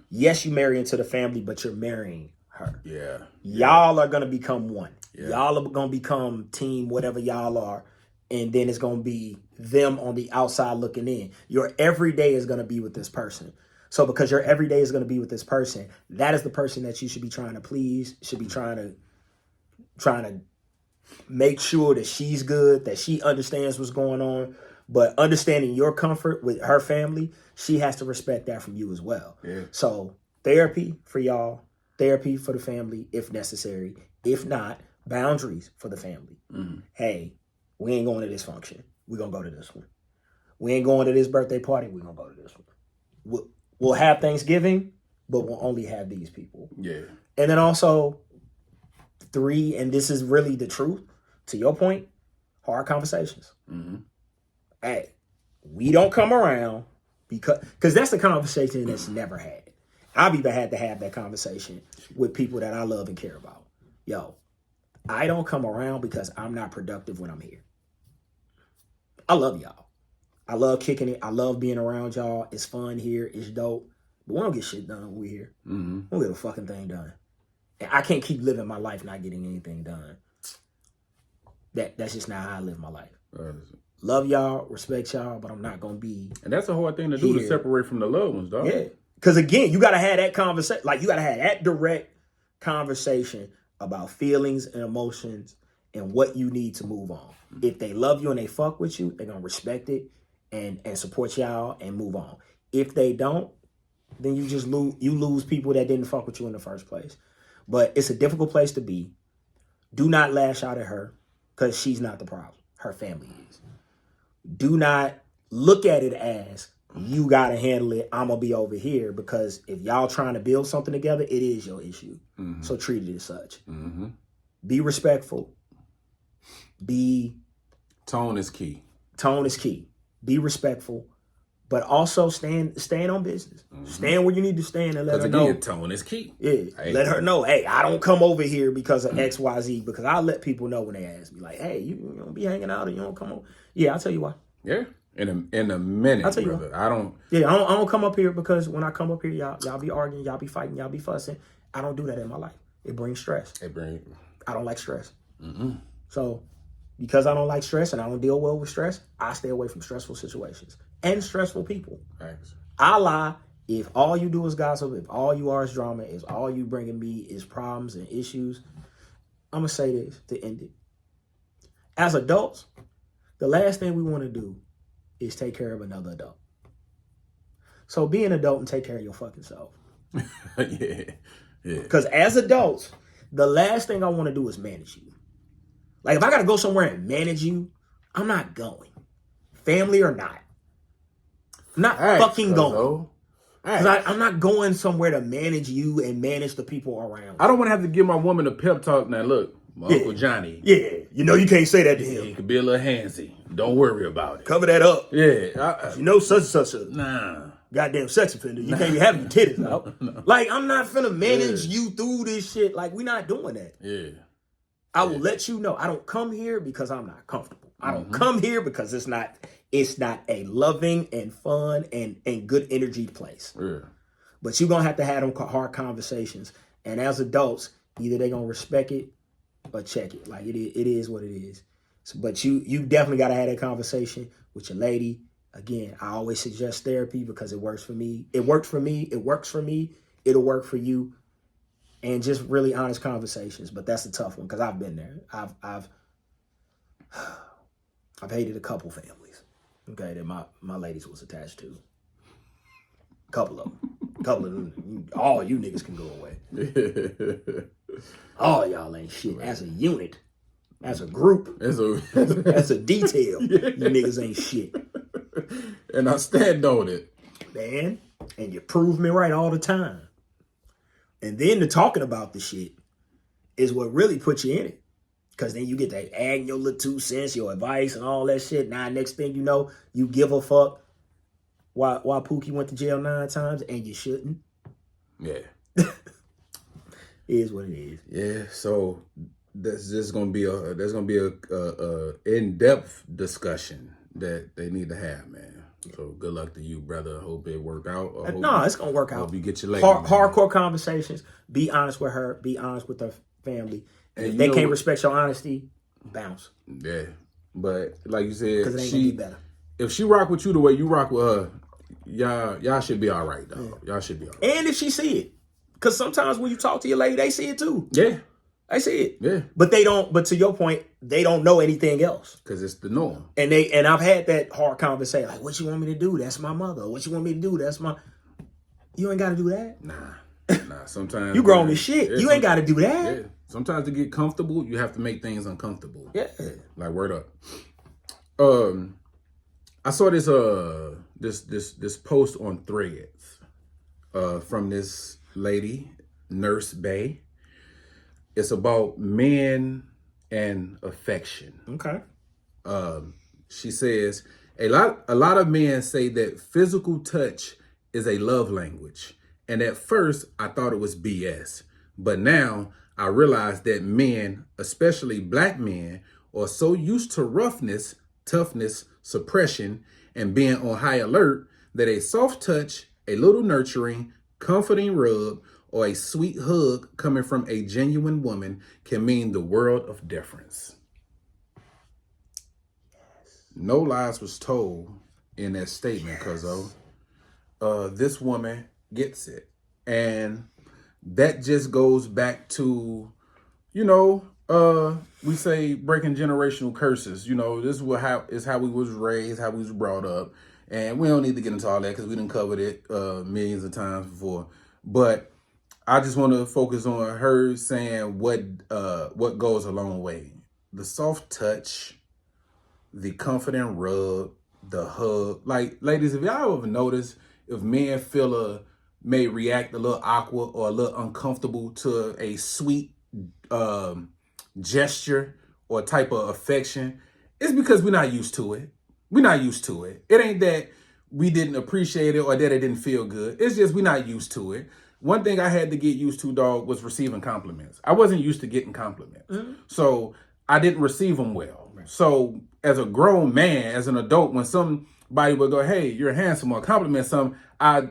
Yes, you marry into the family, but you're marrying her. Yeah. Y'all are going to become one. Yeah. Y'all are going to become team, whatever y'all are. And then it's going to be them on the outside looking in. Your everyday is going to be with this person. So because your everyday is going to be with this person, that is the person that you should be trying to please, should be trying to make sure that she's good, that she understands what's going on. But understanding your comfort with her family, she has to respect that from you as well. Yeah. So therapy for y'all, therapy for the family if necessary. If not, boundaries for the family. Hey, we ain't going to this function. We're going to go to this one. We ain't going to this birthday party. We're going to go to this one. We'll have Thanksgiving, but we'll only have these people. Yeah. And then also, 3, and this is really the truth, to your point, hard conversations. Hey, we don't come around because that's a conversation that's never had. I've even had to have that conversation with people that I love and care about. Yo, I don't come around because I'm not productive when I'm here. I love y'all. I love kicking it. I love being around y'all. It's fun here. It's dope. But we don't get shit done when we're here. We don't get a fucking thing done. And I can't keep living my life not getting anything done. That's just not how I live my life. Love y'all, respect y'all, but I'm not going to be. And that's a hard thing to do to separate from the loved ones, dog. Yeah. Because again, you got to have that conversation. Like, you got to have that direct conversation about feelings and emotions and what you need to move on. If they love you and they fuck with you, they're going to respect it and support y'all and move on. If they don't, then you just lose people that didn't fuck with you in the first place. But it's a difficult place to be. Do not lash out at her because she's not the problem. Her family is. Do not look at it as you got to handle it. I'm going to be over here because if y'all trying to build something together, it is your issue. So treat it as such. Be respectful. Tone is key. Tone is key. Be respectful, but also stand on business. Stand where you need to stand and let her know. Tone is key. Yeah, hey. Let her know. Hey, I don't come over here because of X, Y, Z. Because I let people know when they ask me, like, hey, you don't be hanging out or you don't come over. Yeah, I'll tell you why. Yeah, in a minute, I'll tell you brother. why. I don't come up here because when I come up here, y'all be arguing, y'all be fighting, y'all be fussing. I don't do that in my life. It brings stress. I don't like stress. So because I don't like stress and I don't deal well with stress, I stay away from stressful situations and stressful people. Thanks. I lie if all you do is gossip, if all you are is drama, if all you bringing me is problems and issues. I'm going to say this to end it. As adults, The last thing we want to do is take care of another adult. So be an adult and take care of your fucking self. Yeah. Because as adults, the last thing I want to do is manage you. Like, if I got to go somewhere and manage you, I'm not going. Family or not. I'm not fucking going. Because I'm not going somewhere to manage you and manage the people around. I don't want to have to give my woman a pep talk. Now, look, my Uncle Johnny. Yeah, you know you can't say that to him. He could be a little handsy. Don't worry about it. Cover that up. Yeah. You know such and such a goddamn sex offender. You can't be having your titties out. No. Like, I'm not finna manage you through this shit. Like, we're not doing that. Yeah. I will let you know. I don't come here because I'm not comfortable. I don't come here because it's not a loving and fun and good energy place. Yeah. But you're going to have them hard conversations. And as adults, either they're going to respect it or check it. Like, it is what it is. So, but you definitely got to have that conversation with your lady. Again, I always suggest therapy because it works for me. It worked for me. It works for me. It'll work for you. And just really honest conversations. But that's a tough one because I've been there. I've hated a couple families, okay, that my ladies was attached to. Couple of them. All you niggas can go away. All y'all ain't shit. As a unit, as a group, as a detail, you niggas ain't shit. And I stand on it. Man, and you prove me right all the time. And then the talking about the shit is what really puts you in it. Because then you get to add your little 2 cents, your advice and all that shit. Now, next thing you know, you give a fuck why Pookie went to jail 9 times and you shouldn't. Yeah. It is what it is. Yeah, so there's going to be a in-depth discussion that they need to have, man. So good luck to you, brother. Hope it work out. It's gonna work out. Hope you get your lady. Hardcore conversations. Be honest with her. Be honest with her family. And if they can't respect your honesty, bounce. Yeah, but like you said, because it ain't gonna be better. If she rock with you the way you rock with her, y'all should be all right, dog. Yeah. Y'all should be all right. And if she see it, because sometimes when you talk to your lady, they see it too. Yeah. I see it. Yeah. But they don't, but to your point, they don't know anything else. Because it's the norm. And I've had that hard conversation, like, what you want me to do? That's my mother. What you want me to do? That's my... You ain't got to do that. Nah, sometimes... You grown as shit. You ain't got to do that. Yeah. Sometimes to get comfortable, you have to make things uncomfortable. Yeah. Like, word up. I saw this this post on Threads from this lady, Nurse Bay. It's about men and affection. Okay. She says, a lot of men say that physical touch is a love language. And at first, I thought it was BS. But now, I realize that men, especially black men, are so used to roughness, toughness, suppression, and being on high alert that a soft touch, a little nurturing, comforting rub, or a sweet hug coming from a genuine woman can mean the world of difference. No lies was told in that statement, Cuzzo. This woman gets it. And that just goes back to, we say breaking generational curses. This is how we was raised, how we was brought up. And we don't need to get into all that because we done covered it millions of times before. But I just want to focus on her saying what goes a long way. The soft touch, the comforting rub, the hug. Like, ladies, if y'all ever notice, if men may react a little awkward or a little uncomfortable to a sweet gesture or type of affection, it's because we're not used to it. We're not used to it. It ain't that we didn't appreciate it or that it didn't feel good. It's just we're not used to it. One thing I had to get used to, dog, was receiving compliments. I wasn't used to getting compliments. Mm-hmm. So I didn't receive them well. Right. So as a grown man, as an adult, when somebody would go, hey, you're handsome, or compliment something, I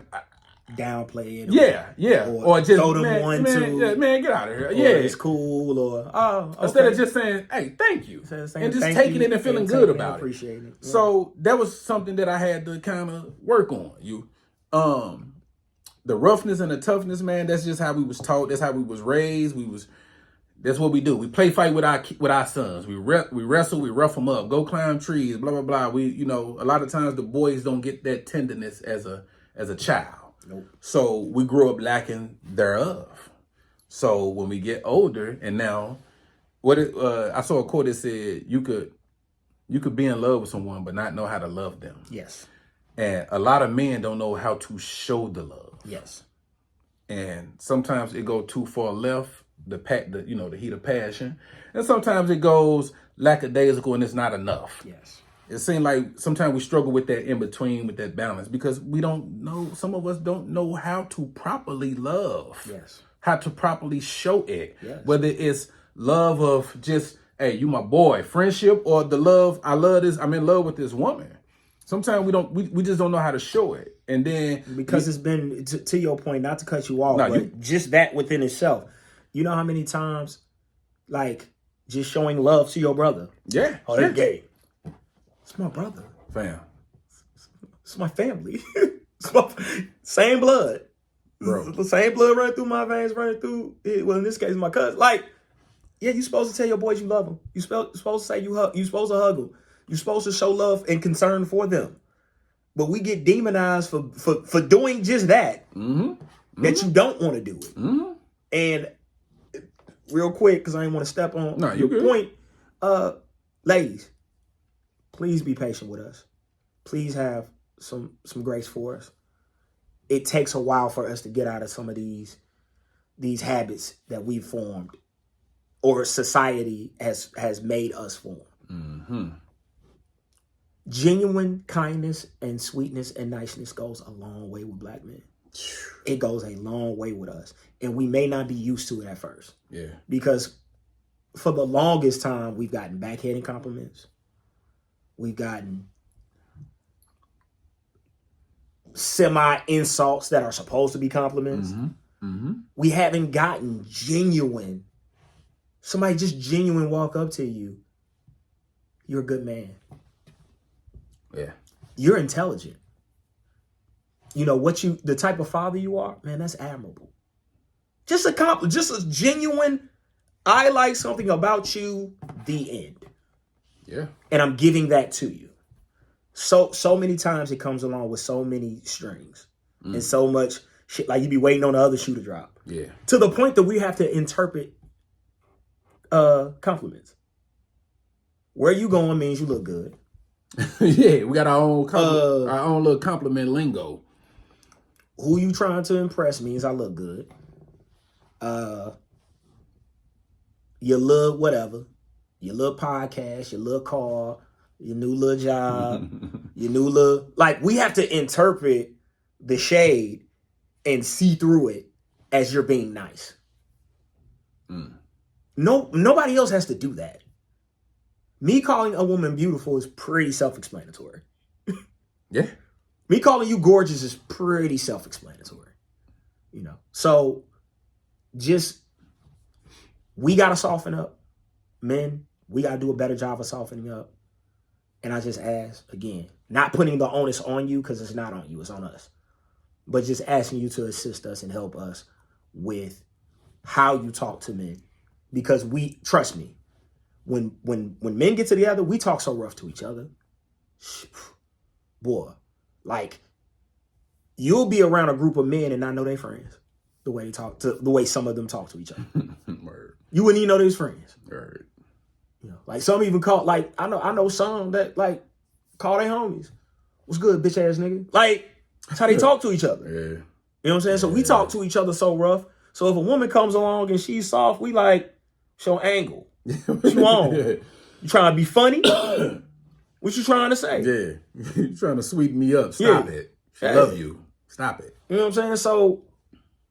downplay it. Yeah. Or just, throw them one, two. Yeah, man, get out of here. Yeah. It's cool. Or, okay. Instead of just saying, hey, thank you. And just taking it and feeling good about it. Appreciate it. Yeah. So that was something that I had to kind of work on. The roughness and the toughness, man, that's just how we was taught. That's how we was raised. That's what we do. We play fight with our sons. We wrestle, we rough them up, go climb trees, blah blah blah. We a lot of times the boys don't get that tenderness as a child. Nope. So we grow up lacking thereof. So when we get older, and now I saw a quote that said you could be in love with someone but not know how to love them. Yes. And a lot of men don't know how to show the love. Yes. And sometimes it go too far left. The heat of passion, and sometimes it goes lackadaisical and it's not enough. Yes, it seems like sometimes we struggle with that in between, with that balance, because we don't know. Some of us don't know how to properly love. Yes, how to properly show it. Yes, whether it's love of just, hey, you my boy, friendship, or the love, I love this, I'm in love with this woman. Sometimes we just don't know how to show it, and then because it's been to your point, not to cut you off, but just that within itself. You know how many times, like, just showing love to your brother? Yeah. Oh, they're gay. It's my brother. Fam. It's my family. It's my same blood. Bro. The same blood running through my veins, running through, well, in this case, my cousin. Like, yeah, you're supposed to tell your boys you love them. You're supposed to say you're supposed to hug them. You're supposed to show love and concern for them. But we get demonized for doing just that. Mm-hmm. That you don't want to do it. Mm-hmm. And real quick, because I didn't want to step on your good. point. Ladies, please be patient with us. Please have some grace for us. It takes a while for us to get out of some of these habits that we've formed or society has made us form. Mm-hmm. Genuine kindness and sweetness and niceness goes a long way with black men. It goes a long way with us. And we may not be used to it at first. Yeah. Because for the longest time, we've gotten backhanded compliments. We've gotten semi-insults that are supposed to be compliments. Mm-hmm. Mm-hmm. We haven't gotten genuine. Somebody just genuine walk up to you. You're a good man. Yeah. You're intelligent. You know the type of father you are, man, that's admirable. Just a genuine, I like something about you, the end. Yeah. And I'm giving that to you. So many times it comes along with so many strings and so much shit. Like you be waiting on the other shoe to drop. Yeah. To the point that we have to interpret compliments. Where you going means you look good. Yeah, we got our own little compliment lingo. Who you trying to impress means I look good. Your little whatever, your little podcast, your little car, your new little job, your new little, like, we have to interpret the shade and see through it as you're being nice. Nobody else has to do that. Me calling a woman beautiful is pretty self-explanatory. Yeah. Me calling you gorgeous is pretty self-explanatory. You know. So we got to soften up. Men, we got to do a better job of softening up. And I just ask, again, not putting the onus on you, because it's not on you, it's on us. But just asking you to assist us and help us with how you talk to men. Because trust me, when men get together, we talk so rough to each other. Boy, like, you'll be around a group of men and not know their friends. The way some of them talk to each other. Word. You wouldn't even know they was friends. Word. You know, like some even call, like, I know some that like call their homies. What's good, bitch ass nigga? Like, that's how they talk to each other. Yeah. You know what I'm saying? So we talk to each other so rough. So if a woman comes along and she's soft, we like show angle. What you want? You trying to be funny? What you trying to say? Yeah. You trying to sweeten me up. Stop it. I love you. Stop it. You know what I'm saying? So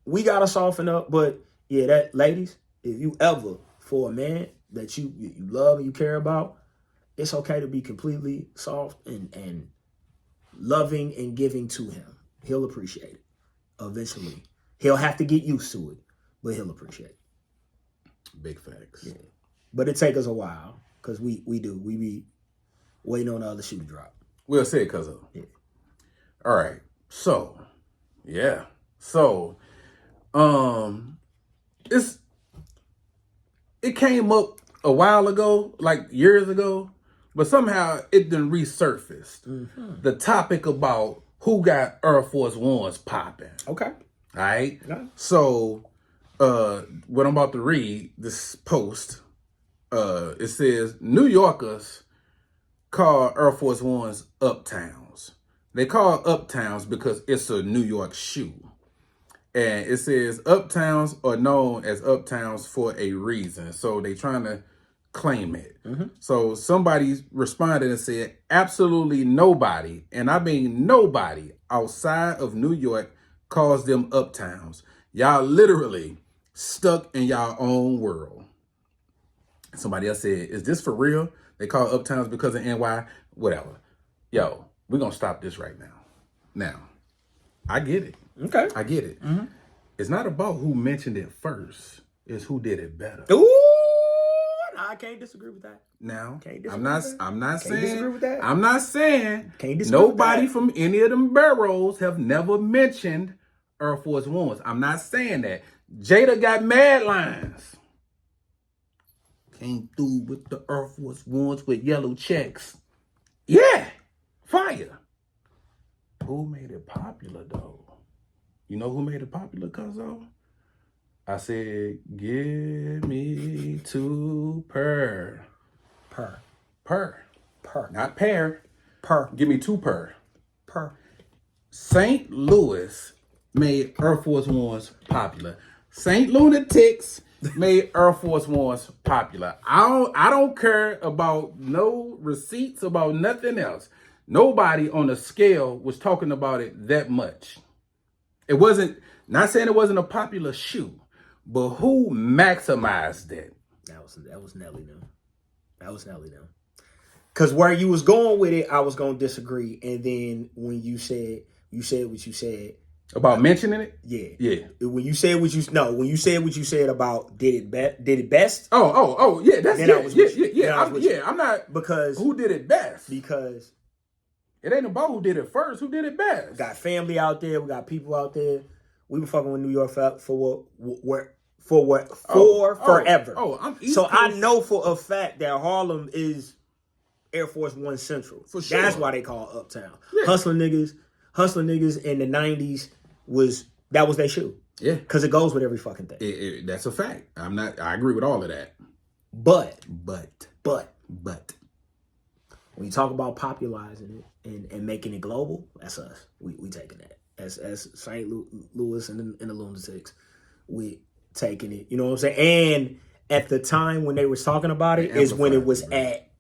we gotta soften up. But yeah, that, ladies, if you ever, for a man that you love and you care about, it's okay to be completely soft and loving and giving to him. He'll appreciate it. Eventually. He'll have to get used to it, but he'll appreciate it. Big facts. Yeah. But it take us a while, because we be waiting on the other shoe to drop. We'll say it, Cuzzo. Yeah. All right. So, yeah. So, it's it came up a while ago, like years ago, but somehow it done resurfaced. Mm-hmm. The topic about who got Air Force Ones popping. Okay. All right. Yeah. So, what I'm about to read, this post, it says New Yorkers call Air Force Ones uptowns. They call uptowns because it's a New York shoe. And it says uptowns are known as uptowns for a reason. So they trying to claim it. Mm-hmm. So somebody responded and said, absolutely nobody, and I mean nobody outside of New York calls them uptowns. Y'all literally stuck in y'all own world. Somebody else said, is this for real? They call uptowns because of NY? Whatever. Yo, we're going to stop this right now. Now, I get it. Okay. I get it. Mm-hmm. It's not about who mentioned it first. It's who did it better. Ooh, no, I can't disagree with that. Now, I'm I'm not saying nobody from any of them boroughs have never mentioned Air Force Ones. I'm not saying that. Jada got mad lines. Came through with the Air Force Ones with yellow checks. Yeah, fire. Who made it popular though? You know who made it popular, Cuzzo? I said, give me 2 per. Not pair. Per. Give me 2 per. St. Louis made Air Force Ones popular. St. Lunatics made Air Force Ones popular. I don't care about no receipts, about nothing else. Nobody on the scale was talking about it that much. It wasn't, not saying it wasn't a popular shoe, but who maximized it? That was Nelly them. Because where you was going with it, I was going to disagree. And then when you said what you said. About mentioning it? Yeah. When you said what you said about did it best? Oh, yeah. That's I'm not, because who did it best? Because it ain't about who did it first, who did it best. We got family out there, we got people out there. We been fucking with New York for forever. So I know for a fact that Harlem is Air Force One Central. For sure. That's why they call it Uptown. Yeah. Hustling niggas in the 90s was their shoe. Yeah. Because it goes with every fucking thing. That's a fact. I agree with all of that. But when you talk about popularizing it and making it global, that's us. We taking that. As St. Louis and the Lunatics, we taking it. You know what I'm saying? And at the time when they was talking about it is when it was at,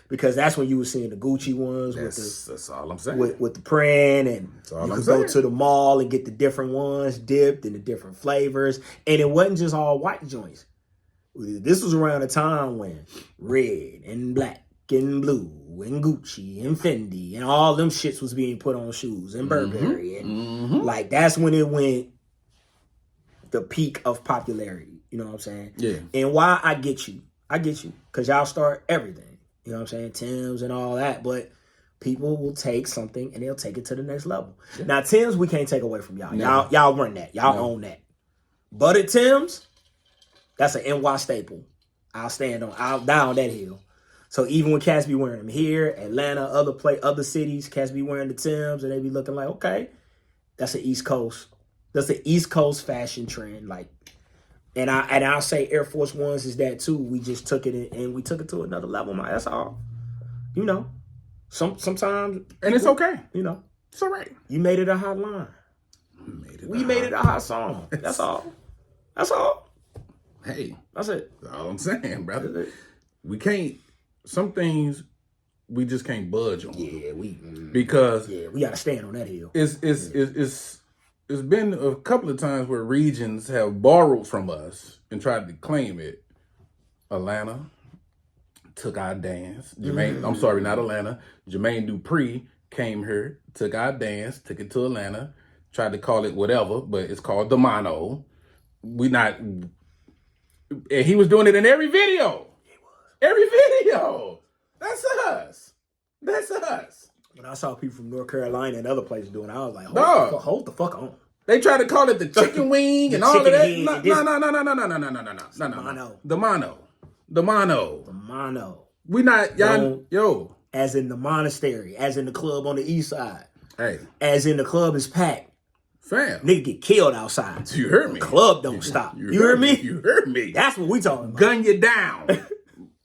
because that's when you were seeing the Gucci ones. That's all I'm saying. With the print, and you could go to the mall and get the different ones dipped in the different flavors. And it wasn't just all white joints. This was around a time when red and black and blue and Gucci and Fendi and all them shits was being put on shoes and Burberry. And like, that's when it went the peak of popularity. You know what I'm saying? Yeah. And why I get you. Because y'all start everything. You know what I'm saying? Tim's and all that. But people will take something and they'll take it to the next level. Yeah. Now, Tim's, we can't take away from y'all. No. Y'all run that. Y'all own that. But at Tim's, that's an NY staple. I'll die on that hill. So even when cats be wearing them here, Atlanta, other cities, cats be wearing the Timbs, and they be looking like, okay, that's an East Coast fashion trend. Like, and I'll say Air Force Ones is that too. We just took it and we took it to another level, man. That's all. You know, sometimes, and it's okay. You know, it's all right. You made it a hot line. We made it a hot song. That's all. Hey, that's it. That's all I'm saying, brother. We can't. Some things we just can't budge on. Yeah, because we gotta stand on that hill. It's been a couple of times where regions have borrowed from us and tried to claim it. Atlanta took our dance. I'm sorry, not Atlanta. Jermaine Dupri came here, took our dance, took it to Atlanta, tried to call it whatever, but it's called the Mono. And he was doing it in every video. Every video. That's us. When I saw people from North Carolina and other places doing it, I was like, hold the fuck on. They try to call it the chicken wing and all of that. No. The mono. We not y'all. Yo, as in the monastery, as in the club on the east side. Hey, as in the club is packed. Fam, nigga get killed outside. You heard me. The club don't stop. You heard me? You heard me. That's what we talking about. Gun you down.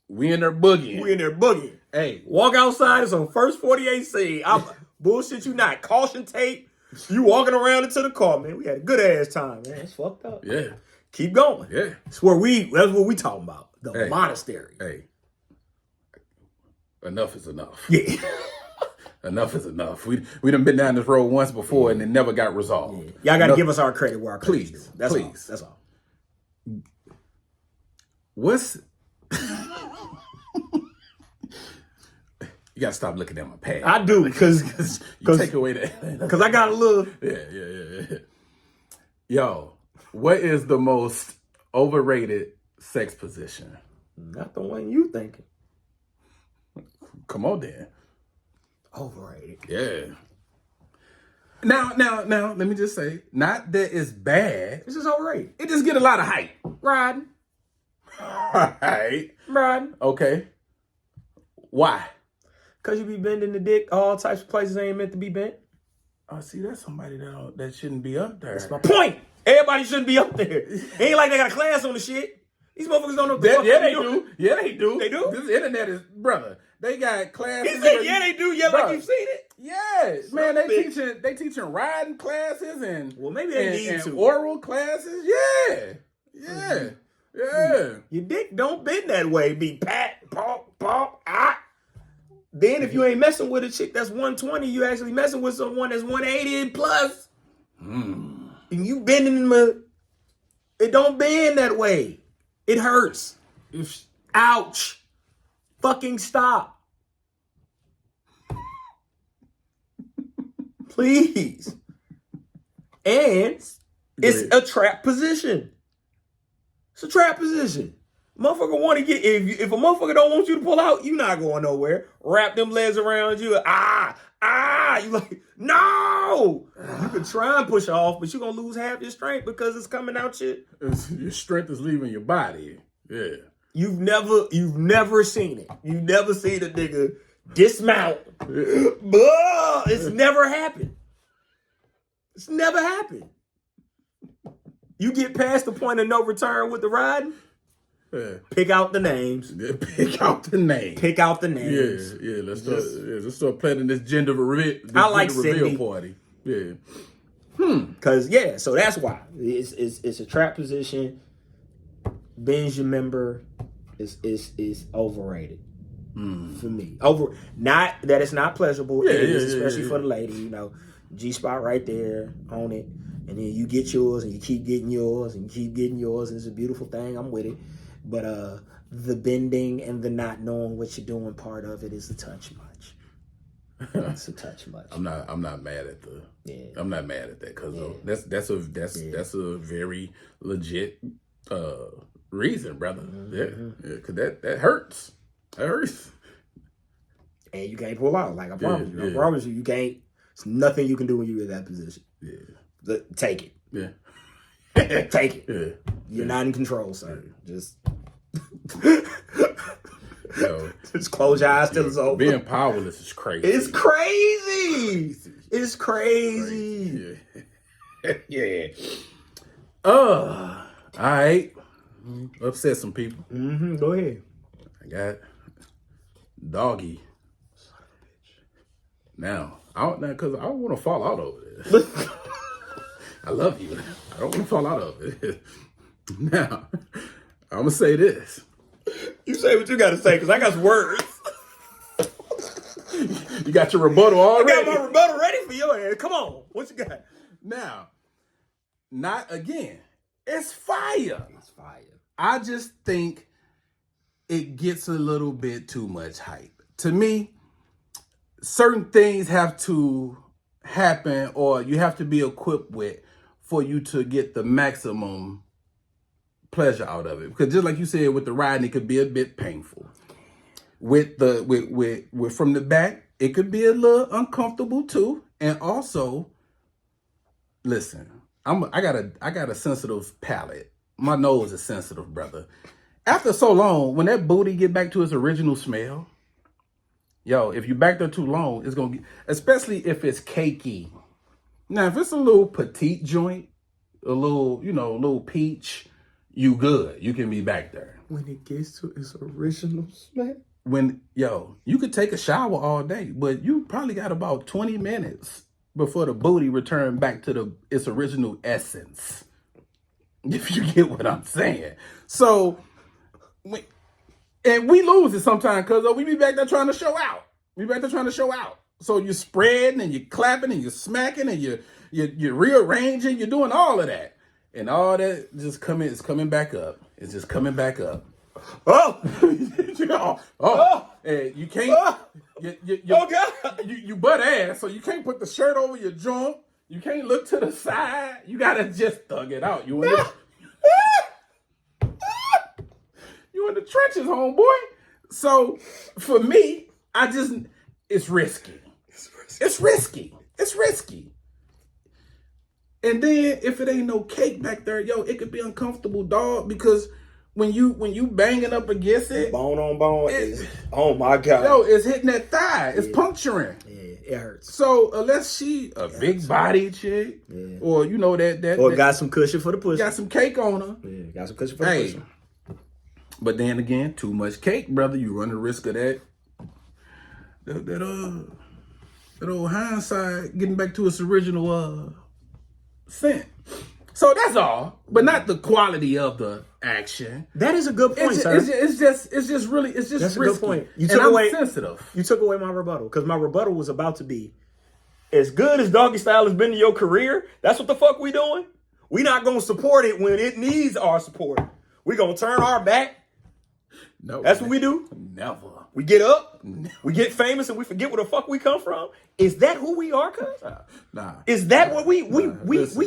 We in there boogieing. Hey, walk outside. It's on first 48C. I'm bullshit you not. Caution tape. You walking around into the car, man. We had a good ass time, man. It's fucked up. Yeah. Keep going. Yeah. That's what we talking about. The monastery. Hey. Enough is enough. Yeah. Enough is enough. We done been down this road once before and it never got resolved. Yeah. Y'all got to give us our credit where our credit's due. That's all. That's all. What's... You got to stop looking at my pad. I do, because you take away that. Because I got a little... Yeah. Yo, what is the most overrated sex position? Not the one you thinking. Come on, then. Overrated. Yeah. Now, let me just say, not that it's bad. It's just overrated. It just get a lot of hype. Riding. Right. Riding. Okay. Why? Because you be bending the dick all types of places ain't meant to be bent. Oh, see, that's somebody that shouldn't be up there. That's my point. Everybody shouldn't be up there. It ain't like they got a class on the shit. These motherfuckers don't know what the fuck they do. Yeah, they do. They do? This internet is, brother. They got classes. He said, yeah, they do. Yeah, like you've seen it. Yeah, man, they teaching riding classes and maybe they need to oral classes. Yeah. Your dick don't bend that way. Be pat, pop, ah. Then if you ain't messing with a chick that's 120, you actually messing with someone that's 180 and plus. And you bending them, it don't bend that way. It hurts. Ouch. Fucking stop. Please. And it's a trap position. It's a trap position. Motherfucker want to get, if a motherfucker don't want you to pull out, you not going nowhere. Wrap them legs around you. You like, no! You can try and push off, but you're going to lose half your strength because it's coming out your strength is leaving your body. Yeah. You've never seen it. You've never seen a nigga dismount. It's never happened. It's never happened. You get past the point of no return with the riding. Yeah. Pick out the names. Pick out the names. Yeah. Let's start planning this gender reveal party. Yeah. Cause so that's why it's a trap position. Bends your member is overrated for me. Not that it's not pleasurable. It is, especially for the lady. You know, G-spot right there on it, and then you get yours, and you keep getting yours, and you keep getting yours, and it's a beautiful thing. I'm with it. But the bending and the not knowing what you're doing part of it is a touch much. It's a touch much. I'm not mad at I'm not mad at that because that's a very legit reason, brother. Yeah, because that hurts. That hurts. And you can't pull out. Like I promise you. I promise you can't. There's nothing you can do when you're in that position. Yeah. Take it. Yeah. Take it. Yeah. You're not in control, sir. Just just close your eyes till it's over. Being powerless is crazy. It's crazy. It's crazy. Yeah. All right. Upset some people. Go ahead. I got Doggy. Son of a bitch. Now, because I don't want to fall out over this. I love you. I don't want to fall out of it. Now, I'm going to say this. You say what you got to say, because I got some words. You got your rebuttal already? I got my rebuttal ready for your ass. Come on. What you got? Now, not again. It's fire. It's fire. I just think it gets a little bit too much hype. To me, certain things have to happen or you have to be equipped with for you to get the maximum pleasure out of it. Because just like you said with the riding, it could be a bit painful. With from the back, it could be a little uncomfortable too. And also, listen, I got a sensitive palate. My nose is sensitive, brother. After so long, when that booty get back to its original smell, yo, if you back there too long, it's gonna get, especially if it's cakey. Now, if it's a little petite joint, a little, a little peach, you good. You can be back there. When it gets to its original smell. You could take a shower all day, but you probably got about 20 minutes before the booty return back to its original essence. If you get what I'm saying. So, and we lose it sometimes because we be back there trying to show out. So you're spreading and you're clapping and you're smacking and you're rearranging. You're doing all of that. And all that just is coming back up. It's just coming back up. Oh! And you can't. Oh, God! You butt ass, so you can't put the shirt over your joint. You can't look to the side. You gotta just thug it out. You in the trenches, homeboy. So for me, it's risky. It's risky. And then if it ain't no cake back there, yo, it could be uncomfortable, dog, because when you banging up against it, bone on bone, oh my God, yo, it's hitting that thigh, it's puncturing. Yeah, it hurts. So unless she a big body chick, or that got some cushion for the pussy, got some cake on her, got some cushion for the pussy. But then again, too much cake, brother, you run the risk of that old hindsight getting back to its original scent. So that's all, but not the quality of the action. That is a good point, sir. It's just that's risky. A good point. I'm sensitive. You took away my rebuttal because my rebuttal was about to be as good as Doggy Style has been in your career. That's what the fuck we doing. We not gonna support it when it needs our support. We gonna turn our back. No, that's what we do. Never. We get up, we get famous, and we forget where the fuck we come from. Is that who we are, cuz? Nah. Is that what we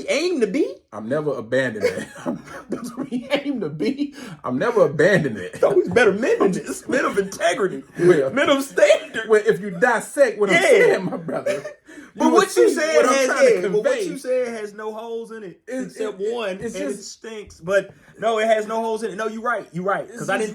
aim to be? I'm never abandoning it. That's what we aim to be. I'm never abandoning it. Those better men than this. Men of integrity. Men of standard. Well, if you dissect what I'm saying, my brother. But what you said has no holes in it. Except one, and it stinks. But no, it has no holes in it. No, you're right. You're right. Because I did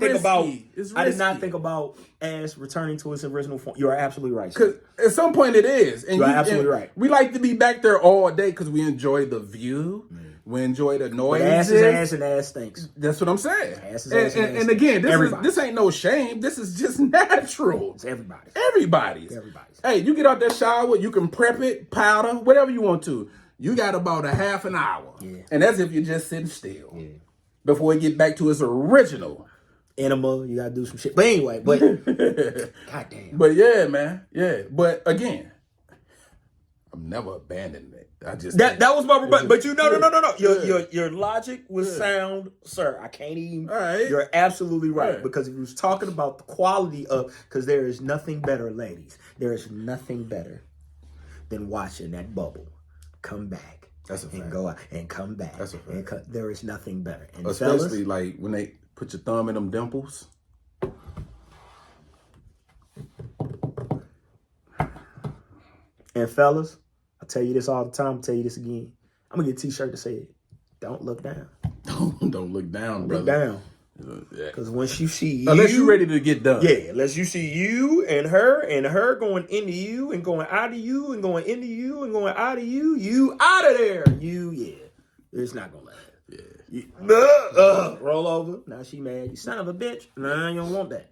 not think about ass returning to its original form. You are absolutely right. Because at some point it is. And you're absolutely right. We like to be back there all day because we enjoy the view. We enjoy the noise. Ass is ass and ass stinks. That's what I'm saying. Ass is ass and again, this ain't no shame. This is just natural. It's everybody's. Everybody's. Hey, you get out that shower, you can prep it, powder, whatever you want to. You got about a half an hour. Yeah. And that's if you're just sitting still. Yeah. Before it get back to its original. Enema, you gotta do some shit. But anyway, goddamn. But yeah, man. Yeah. But again, I'm never abandoning it. That was my rebuttal. But no. Your logic was sound, sir. I can't even. All right. You're absolutely right. Because if you was talking about the quality of, because there is nothing better, ladies. There is nothing better than watching that bubble come back. That's a fact. And go out and come back. That's a fact. There is nothing better. And especially like when they put your thumb in them dimples. And fellas, I tell you this all the time. I tell you this again. I'm gonna get a T-shirt to say it. Don't look down. Don't look down, brother. Look down. Because once you see you, unless you're ready to get done. Yeah, unless you see you and her going into you and going out of you and going into you and going out of you, you out of there. It's not gonna last. Yeah. Roll over. Now she mad. You son of a bitch. Nah, you don't want that.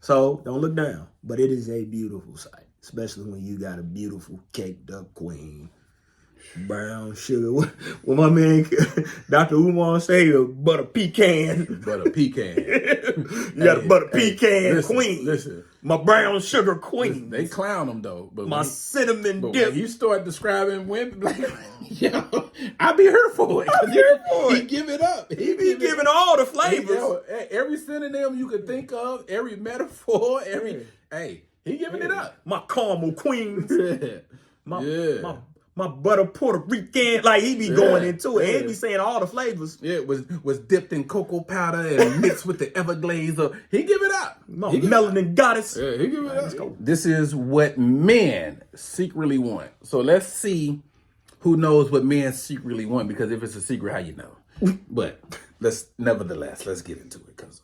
So don't look down. But it is a beautiful sight, especially when you got a beautiful caked up queen. Brown sugar. What my man Dr. Umar say? Butter pecan. Butter pecan. You got a butter pecan queen. Listen. My brown sugar queen. They clown them though. But my cinnamon dip. When you start describing women, like, yo, I be here for it. He give it up. He be giving all the flavors. Every synonym you could think of, every metaphor, he giving it up. My caramel queens. My butter Puerto Rican, like he be going into it. And he be saying all the flavors. Yeah, it was dipped in cocoa powder and mixed with the Everglades. He give it up. My melanin goddess. Yeah, he give it up. This is what men secretly want. So let's see who knows what men secretly want? Because if it's a secret, how you know? But let's get into it, Cuzzo.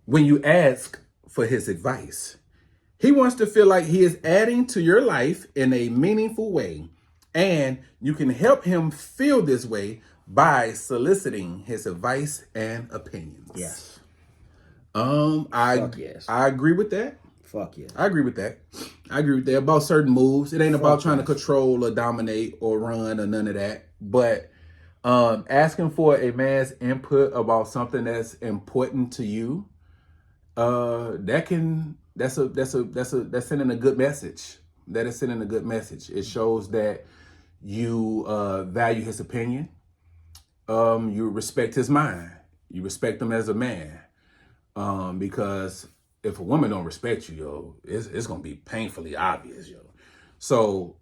When you ask for his advice, he wants to feel like he is adding to your life in a meaningful way, and you can help him feel this way by soliciting his advice and opinions. Yes. I agree with that. Fuck yes. I agree with that. About certain moves. It ain't about trying to control or dominate or run or none of that. But asking for a man's input about something that's important to you, that's sending a good message. That is sending a good message. It shows that you value his opinion. You respect his mind. You respect him as a man. Because if a woman don't respect you, yo, it's gonna be painfully obvious, yo. So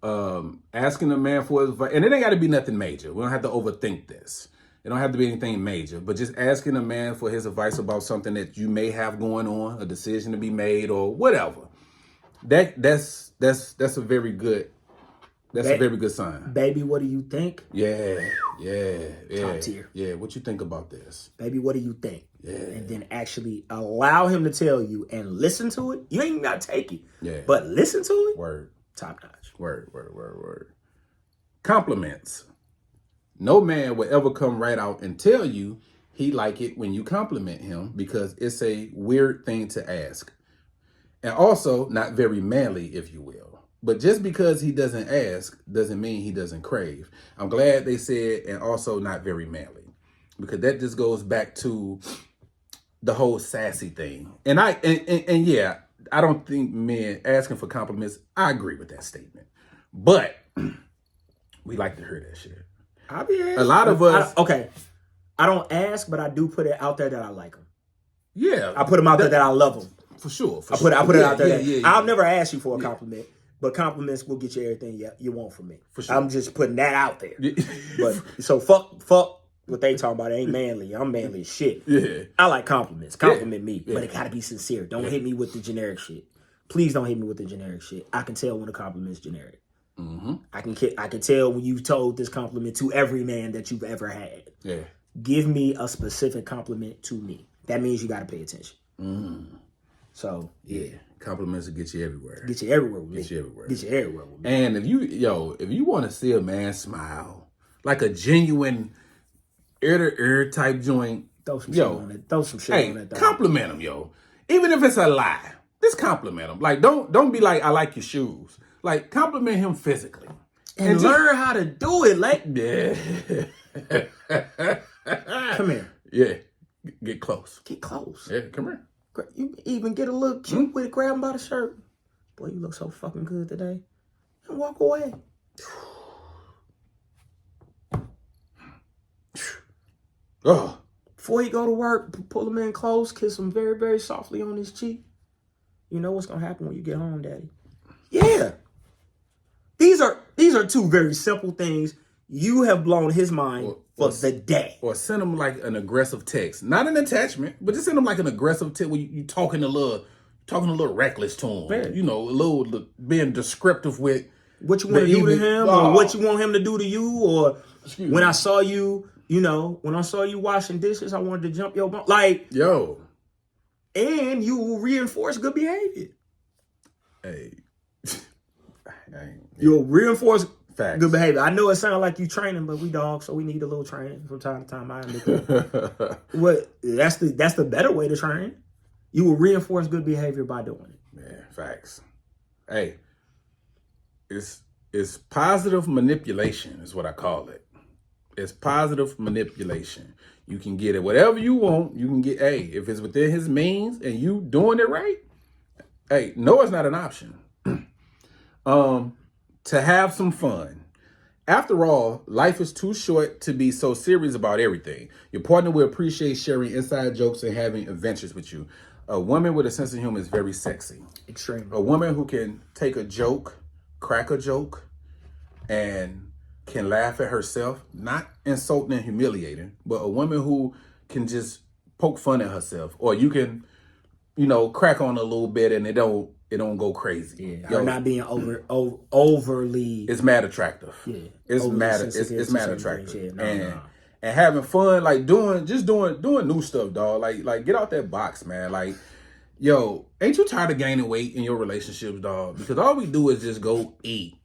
asking a man for his advice, and it ain't gotta be nothing major. We don't have to overthink this. It don't have to be anything major, but just asking a man for his advice about something that you may have going on, a decision to be made or whatever. That's a very good a very good sign. Baby, what do you think? Yeah. Top tier. Yeah, what you think about this? Baby, what do you think? Yeah. And then actually allow him to tell you and listen to it. You ain't even gotta take it. Yeah. But listen to it. Word. Top notch. Word. Compliments. No man will ever come right out and tell you he like it when you compliment him because it's a weird thing to ask. And also not very manly, if you will. But just because he doesn't ask doesn't mean he doesn't crave. I'm glad they said, and also not very manly. Because that just goes back to the whole sassy thing. And yeah, I don't think men asking for compliments, I agree with that statement. But we like to hear that shit. I'll be asking. A lot of us. I don't ask, but I do put it out there that I like them. Yeah. I put them out there that I love them. For sure. I put it out there. I'll never ask you for a compliment, but compliments will get you everything you want from me. For sure. I'm just putting that out there. But so fuck what they talking about. It ain't manly. I'm manly as shit. Yeah. I like compliments. Compliment me, but it gotta be sincere. Don't hit me with the generic shit. Please don't hit me with the generic shit. I can tell when a compliment's generic. Mm-hmm. I can tell when you've told this compliment to every man that you've ever had. Yeah. Give me a specific compliment to me. That means you got to pay attention. Mm. So yeah, compliments will get you everywhere. Get you everywhere with me. Get you everywhere. Get you everywhere with me. And if you want to see a man smile, like a genuine ear to ear type joint, throw some shit on it. Throw some shit on it. Compliment him, yo. Even if it's a lie, just compliment him. Like don't be like, I like your shoes. Like, compliment him physically. And learn how to do it. Like, yeah. Come here. Yeah. Get close. Get close. Yeah, come here. You even get a little cute with it, grab him by the shirt. Boy, you look so fucking good today. And walk away. Oh. Before you go to work, pull him in close, kiss him very, very softly on his cheek. You know what's going to happen when you get home, Daddy. Yeah. These are two very simple things. You have blown his mind for the day. Or send him like an aggressive text. Not an attachment, but just send him like an aggressive text where you talking a little reckless to him. Yeah. You know, a little being descriptive with what you want to do to him or what you want him to do to you. Or when I saw you, when I saw you washing dishes, I wanted to jump your bum. Like, yo. And you will reinforce good behavior. Hey. You'll reinforce Facts. Good behavior. I know it sounds like you training, but we dogs, so we need a little training from time to time. I understand. That's the better way to train. You will reinforce good behavior by doing it. Yeah, facts. Hey, it's positive manipulation is what I call it. It's positive manipulation. You can get it whatever you want. You can get, if it's within his means and you doing it right, no, it's not an option. To have some fun. After all, life is too short to be so serious about everything. Your partner will appreciate sharing inside jokes and having adventures with you. A woman with a sense of humor is very sexy. Extremely. A woman who can take a joke, crack a joke, and can laugh at herself, not insulting and humiliating, but a woman who can just poke fun at herself. Or you can, crack on a little bit and it don't it don't go crazy. Yeah, her not being overly. It's mad attractive. Yeah, it's mad attractive. Yeah, and having fun, like doing new stuff, dog. Like get out that box, man. Like, yo, ain't you tired of gaining weight in your relationships, dog? Because all we do is just go eat.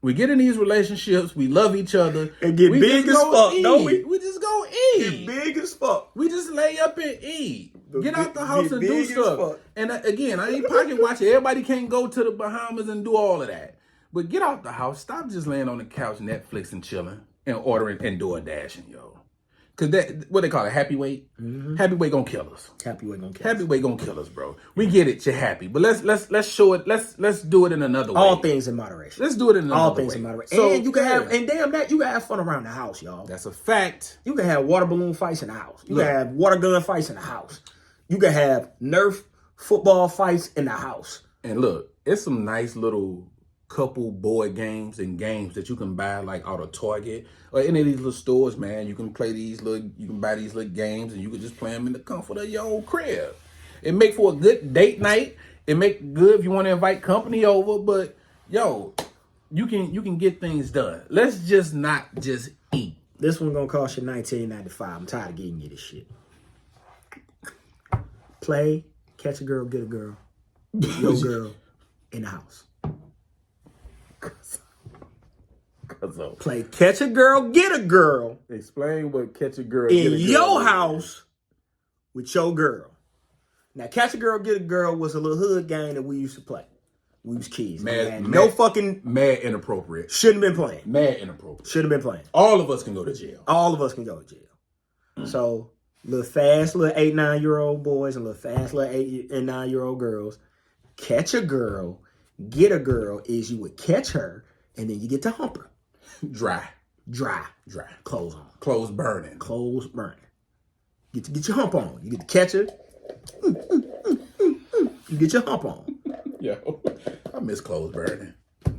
We get in these relationships, we love each other, and get big as fuck. No, we just go eat. Get big as fuck. We just lay up and eat. Get out the house and do stuff. And again, I ain't pocket watching. Everybody can't go to the Bahamas and do all of that. But get out the house. Stop just laying on the couch, Netflix and chilling and ordering and doing dashing, yo. Cause that what they call it, happy weight. Mm-hmm. Happy weight gonna kill us. Happy weight gonna kill us, bro. We get it. You're happy, but let's show it. Let's do it in another way. All things in moderation. Let's do it in another way. All things in moderation. So, and you can have, and damn that, you can have fun around the house, y'all. That's a fact. You can have water balloon fights in the house. You can have water gun fights in the house. You can have Nerf football fights in the house. And look, it's some nice little couple board games and games that you can buy like out of Target or any of these little stores, man. You can buy these little games and you can just play them in the comfort of your own crib. It make for a good date night. It make good if you want to invite company over, but yo, you can get things done. Let's just not just eat. This one gonna cost you $19.95. I'm tired of getting you this shit. Play, catch a girl, get a girl. Your girl in the house. Cuzzo. Play catch a girl, get a girl. Explain what catch a girl, in get a girl your house with your girl. Now, catch a girl, get a girl was a little hood game that we used to play. We was kids. Mad, mad inappropriate. Shouldn't have been playing. Mad inappropriate. Shouldn't have been playing. All of us can go to jail. All of us can go to jail. So, little 8, 9-year-old boys and little fast little 8 and 9-year-old girls. Catch a girl, get a girl is you would catch her and then you get to hump her. Dry. Clothes on. Clothes burning. Get your hump on. You get to catch her. You get your hump on. Yo, I miss clothes burning.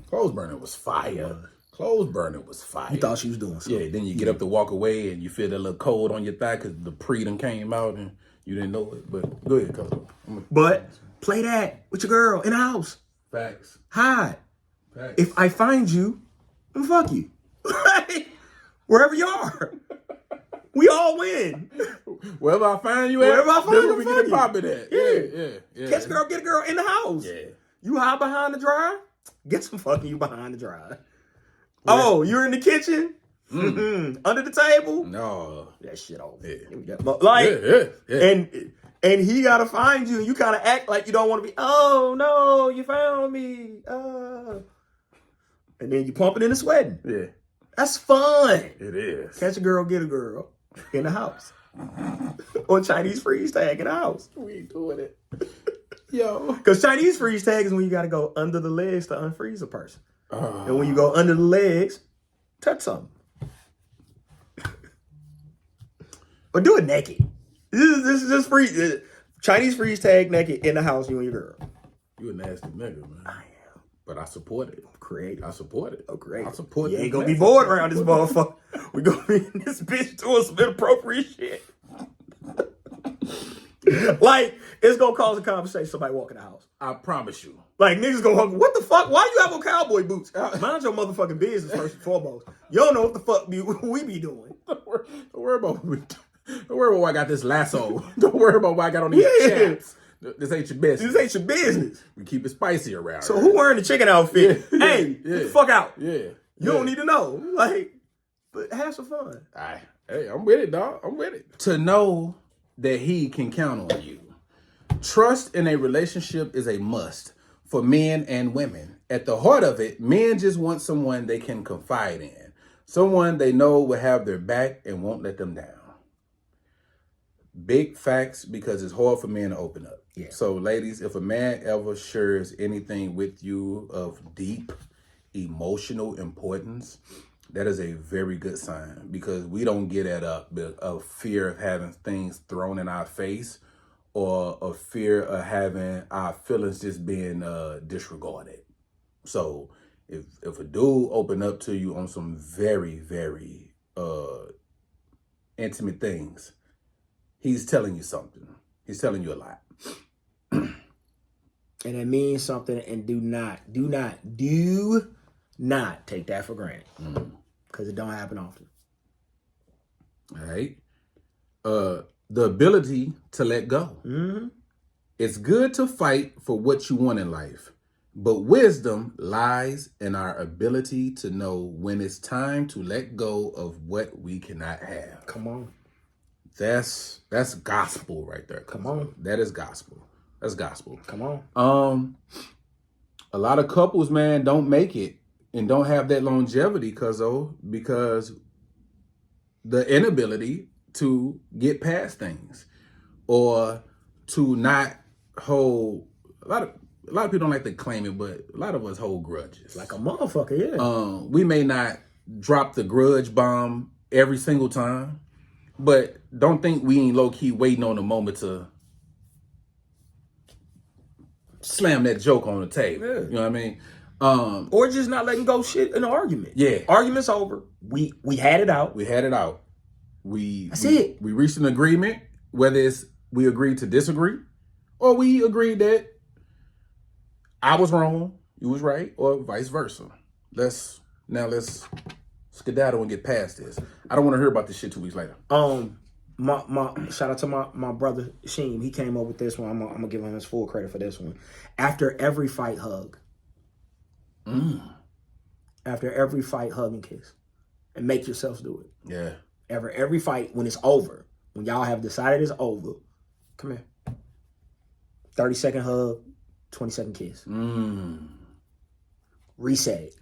Clothes burning was fire. You thought she was doing something. Yeah, then you get up to walk away and you feel that little cold on your thigh because the pre done came out and you didn't know it. But go ahead, Cuzzo. But play that with your girl in the house. Facts. Hide. Facts. If I find you, then fuck you. Wherever you are. We all win. Wherever I find you at, that's where we get it popping at. Yeah. Catch a girl, get a girl in the house. Yeah. You hide behind the dryer? Get some fucking you behind the dryer. Oh, you're in the kitchen? Under the table? No. That shit over. Yeah. Like, and he gotta find you and you kind of act like you don't want to be, oh no, you found me. And then you pumping and sweating. Yeah. That's fun. It is. Catch a girl, get a girl in the house. Or Chinese freeze tag in the house. We ain't doing it. Yo. Because Chinese freeze tag is when you got to go under the legs to unfreeze a person. And when you go under the legs, touch something. Or do it naked. This is just free. Chinese freeze tag naked in the house, you and your girl. You a nasty nigga, man. I am. But I support it. Creative. I support it. Oh, great. I support it. You ain't gonna be bored around this motherfucker. We gonna be in this bitch doing some inappropriate shit. Like, it's gonna cause a conversation, somebody walk in the house. I promise you. Like, niggas gonna what the fuck? Why you have on cowboy boots? Mind your motherfucking business first and foremost. You don't know what the fuck we be doing. Don't worry about why I got this lasso. Don't worry about why I got on these chaps. This ain't your business. We keep it spicy around. So who wearing the chicken outfit? Hey, get the fuck out. Yeah. You don't need to know. Like, but have some fun. Hey, I'm with it, dog. I'm with it. To know that he can count on you. Trust in a relationship is a must for men and women. At the heart of it, men just want someone they can confide in. Someone they know will have their back and won't let them down. Big facts, because it's hard for men to open up. Yeah. So, ladies, if a man ever shares anything with you of deep emotional importance, that is a very good sign, because we don't get at a fear of having things thrown in our face or a fear of having our feelings just being disregarded. So, if a dude open up to you on some very, very intimate things, he's telling you something. He's telling you a lot. And it means something, and do not take that for granted. Because it don't happen often. All right. The ability to let go. Mm-hmm. It's good to fight for what you want in life, but wisdom lies in our ability to know when it's time to let go of what we cannot have. Come on. That's gospel right there. Come on. That is gospel. That's gospel. Come on. A lot of couples, man, don't make it and don't have that longevity because the inability to get past things or to not hold a lot of people don't like to claim it, but a lot of us hold grudges. Like a motherfucker, yeah. We may not drop the grudge bomb every single time, but don't think we ain't low key waiting on the moment to slam that joke on the table. Yeah. You know what I mean? Or just not letting go shit in an argument. Yeah. Argument's over. We had it out. That's it. We reached an agreement, whether it's we agreed to disagree or we agreed that I was wrong, you was right, or vice versa. Let's skedaddle and get past this. I don't want to hear about this shit 2 weeks later. My shout out to my brother Sheem. He came up with this one. I'm gonna give him his full credit for this one. After every fight, hug. After every fight, hug and kiss, and make yourselves do it. Yeah. Every fight, when it's over, when y'all have decided it's over, come here. 30-second hug, 20-second kiss. Reset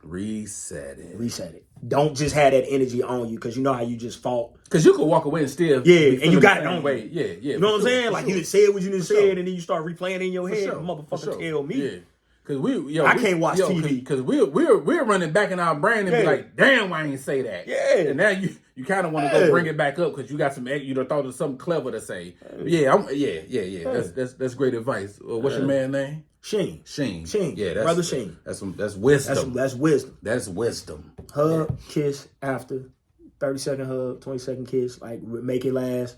it. Don't just have that energy on you because you know how you just fought. Because you could walk away and still. Yeah, and you got it on way. Yeah. You know what I'm saying? Like you didn't say what you didn't say, and then you start replaying in your head. Motherfucker, tell me. Yeah. Because I can't watch TV. Because we're running back in our brain and be like, damn, why I ain't say that? Yeah. And now you kind of want to go bring it back up because you got you thought of something clever to say. Yeah. That's great advice. What's your man's name? Sheen. Yeah, brother Sheen. That's wisdom. That's wisdom. That's wisdom. Hug, kiss after 30-second hug, 20-second kiss. Like make it last.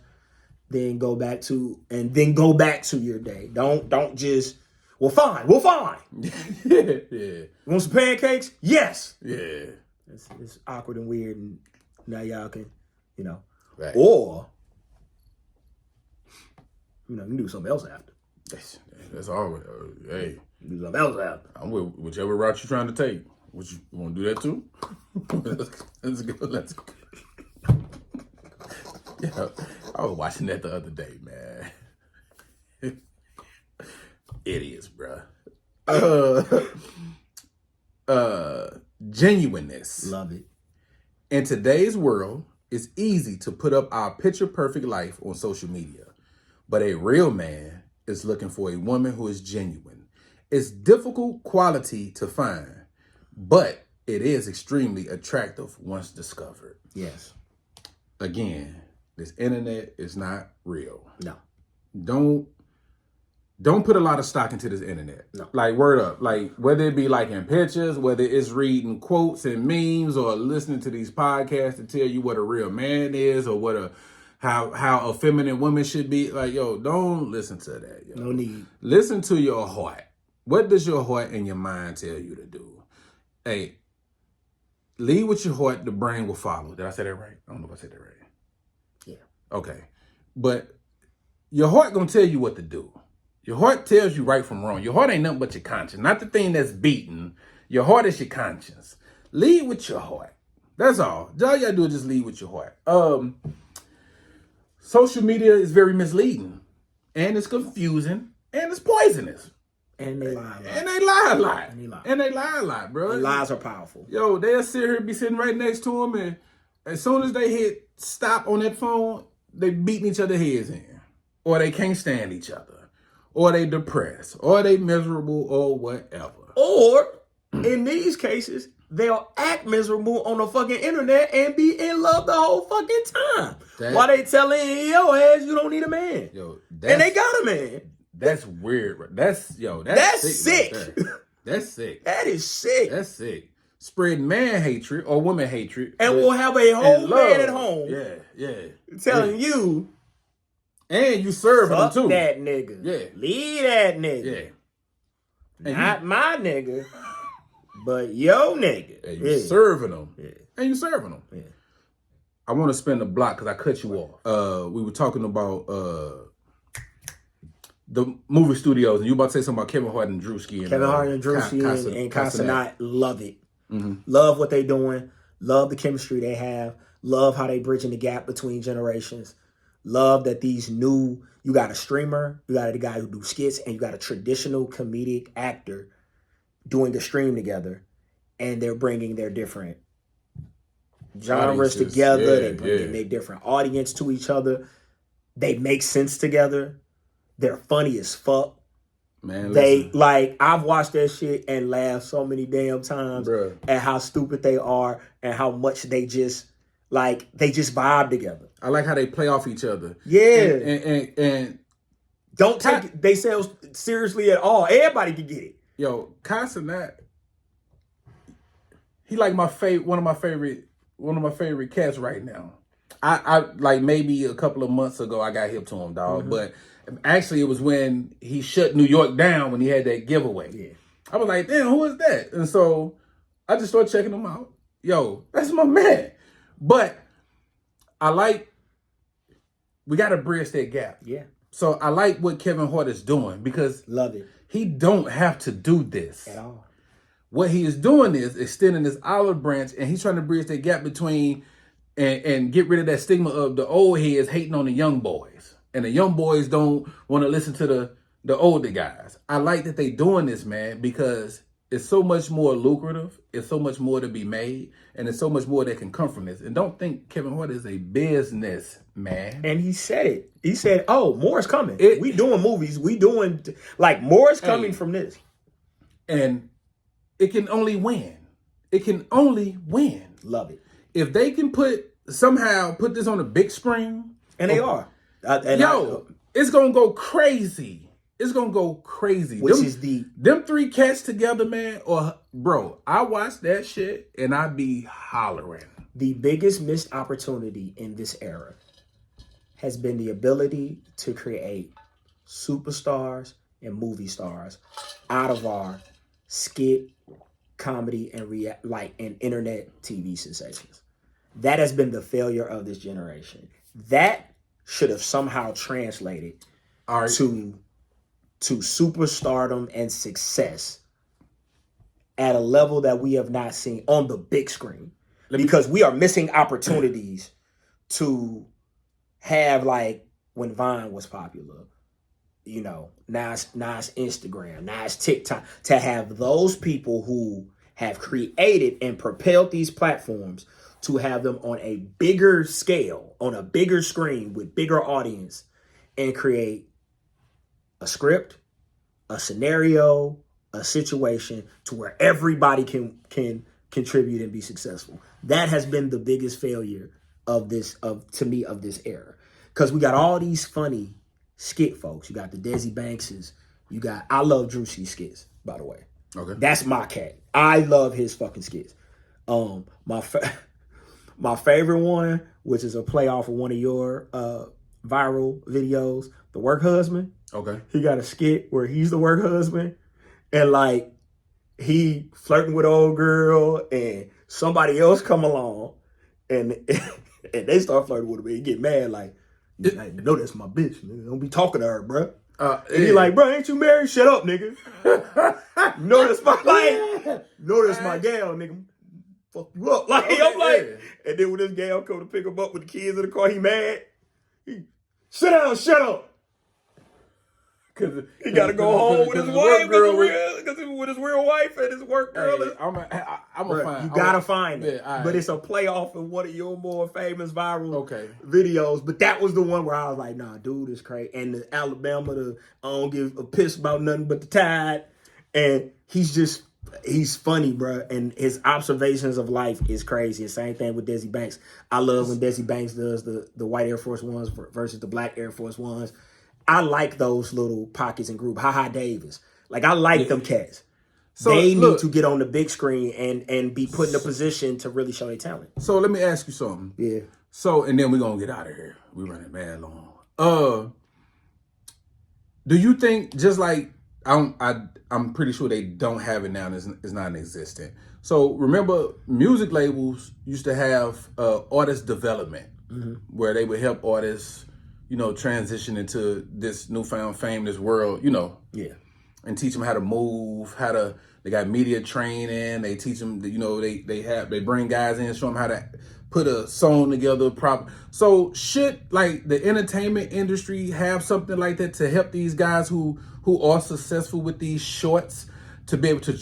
Then go back to your day. Don't just. Well, fine. Yeah. Want some pancakes? Yes. Yeah. It's awkward and weird, and now y'all can, right. Or you can do something else after. That's all. Hey, do something else after. I'm with whichever route you're trying to take. What you want to do that too? Let's go. Yeah, I was watching that the other day, man. Idiots, bruh. Genuineness. Love it. In today's world, it's easy to put up our picture perfect life on social media, but a real man is looking for a woman who is genuine. It's difficult quality to find, but it is extremely attractive once discovered. Yes. Again, this internet is not real. No. Don't put a lot of stock into this internet. No. Like, word up. Like, whether it be liking pictures, whether it's reading quotes and memes or listening to these podcasts to tell you what a real man is or how a feminine woman should be. Like, yo, don't listen to that. Yo. No need. Listen to your heart. What does your heart and your mind tell you to do? Hey, lead with your heart, the brain will follow. Did I say that right? I don't know if I said that right. Yeah. Okay. But your heart gonna tell you what to do. Your heart tells you right from wrong. Your heart ain't nothing but your conscience. Not the thing that's beating. Your heart is your conscience. Lead with your heart. That's all. All you gotta do is just lead with your heart. Social media is very misleading. And it's confusing. And it's poisonous. And they lie a lot. And they lie a lot, bro. And lies are powerful. Yo, they'll sit here and be sitting right next to them. And as soon as they hit stop on that phone, they beating each other's heads in. Or they can't stand each other. Or they depressed, or they miserable, or whatever. Or, in these cases, they'll act miserable on the fucking internet and be in love the whole fucking time. While they telling your ass you don't need a man. Yo, and they got a man. That's weird. That's sick. Right there. That's sick. That is sick. That's sick. Spreading man hatred or woman hatred. And we'll have a whole man at home. Yeah. Telling you. And you serve him too. That nigga. Yeah. Leave that nigga. Yeah. Not my nigga, but yo nigga. And you serving them. Yeah. And you serving them. Yeah. I want to spin the block because I cut you off. We were talking about the movie studios, and you about to say something about Kevin Hart and Drewski. And, Kevin Hart and Drewski and Casanat. Love it. Mm-hmm. Love what they doing. Love the chemistry they have. Love how they bridging the gap between generations. Love that these new, you got a streamer, you got a guy who do skits, and you got a traditional comedic actor doing a stream together, and they're bringing their different genres together. They bring their different audience to each other. They make sense together. They're funny as fuck. Man, they like, I've watched that shit and laughed so many damn times at how stupid they are and how much they just vibe together. I like how they play off each other. Yeah. And don't take themselves seriously at all. Everybody can get it. Yo, Casanat, he like one of my favorite cats right now. I like maybe a couple of months ago I got hip to him, dog. Mm-hmm. But actually it was when he shut New York down when he had that giveaway. Yeah. I was like, damn, who is that? And so I just started checking him out. Yo, that's my man. But we got to bridge that gap. Yeah. So I like what Kevin Hart is doing because love it. He don't have to do this at all. What he is doing is extending this olive branch, and he's trying to bridge that gap between and get rid of that stigma of the old heads hating on the young boys, and the young boys don't want to listen to the older guys. I like that they doing this, man, because it's so much more lucrative. It's so much more to be made, and it's so much more that can come from this. And don't think Kevin Hart is a business man. And he said it. He said, "Oh, more is coming. We doing movies. We doing more is coming from this." And it can only win. It can only win. Love it. If they can somehow put this on a big screen, and they are, it's gonna go crazy. It's gonna go crazy. Them three cats together, man. Or bro, I watch that shit and I be hollering. The biggest missed opportunity in this era has been the ability to create superstars and movie stars out of our skit, comedy, and internet TV sensations. That has been the failure of this generation. That should have somehow translated to superstardom and success at a level that we have not seen on the big screen. Because we are missing opportunities to have, like, when Vine was popular, now it's Instagram, now it's TikTok, to have those people who have created and propelled these platforms to have them on a bigger scale, on a bigger screen with bigger audience, and create a script, a scenario, a situation to where everybody can contribute and be successful. That has been the biggest failure of this era. Because we got all these funny skit folks. You got the Desi Bankses. I love Drewski skits, by the way. Okay. That's my cat. I love his fucking skits. My favorite one, which is a play off of one of your viral videos, The Work Husband. Okay. He got a skit where he's the work husband, and like he flirting with old girl, and somebody else come along, and they start flirting with him, and he get mad like, "I know that's my bitch, man. Don't be talking to her, bro." And he like, "Bro, ain't you married? Shut up, nigga." Notice my gal, nigga. Fuck you up. Like, I'm like, and then when this gal come to pick him up with the kids in the car, he mad. Sit down, shut up. Cause he got to go home with his wife, with his real wife and his work girl. Hey, I'm gonna find. You gotta find it, yeah, but it's a playoff of one of your more famous viral videos. But that was the one where I was like, "Nah, dude, is crazy." And the Alabama, I don't give a piss about nothing but the Tide, and he's funny, bro. And his observations of life is crazy. The same thing with Desi Banks. I love when Desi Banks does the white Air Force Ones versus the black Air Force Ones. I like those little pockets and group. Ha Davis. Like, I like them cats. So they need to get on the big screen and be put in a position to really show their talent. So let me ask you something. Yeah. So, and then we're going to get out of here. We're running mad long. Do you think, just like I'm pretty sure they don't have it now. And it's non-existent. So remember, music labels used to have artist development, where they would help artists, transition into this newfound fame, this world, and teach them how to move, they got media training. They teach them, they bring guys in, show them how to put a song together proper. So shit, like the entertainment industry have something like that to help these guys who are successful with these shorts to be able to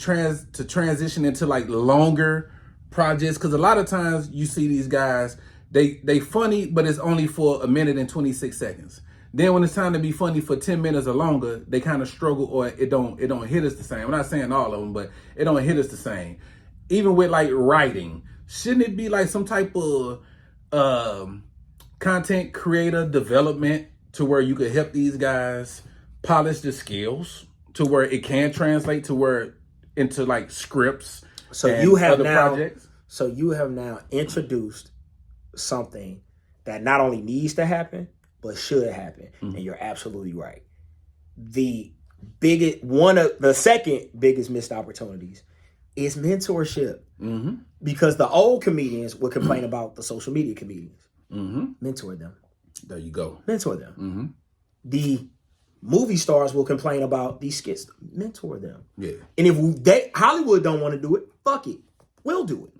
transition into like longer projects. Because a lot of times you see these guys, they funny, but it's only for a minute and 26 seconds. Then when it's time to be funny for 10 minutes or longer, they kind of struggle, or it don't hit us the same. I'm not saying all of them, but it don't hit us the same. Even with like writing, shouldn't it be like some type of content creator development to where you could help these guys polish the skills to where it can translate to where into like scripts? So you have now introduced something that not only needs to happen, but should happen. And you're absolutely right. The second biggest missed opportunities is mentorship. Because the old comedians would complain about the social media comedians. Mentor them. There you go. Mentor them. The movie stars will complain about these skits. Mentor them. Yeah. And if Hollywood don't want to do it, fuck it. We'll do it.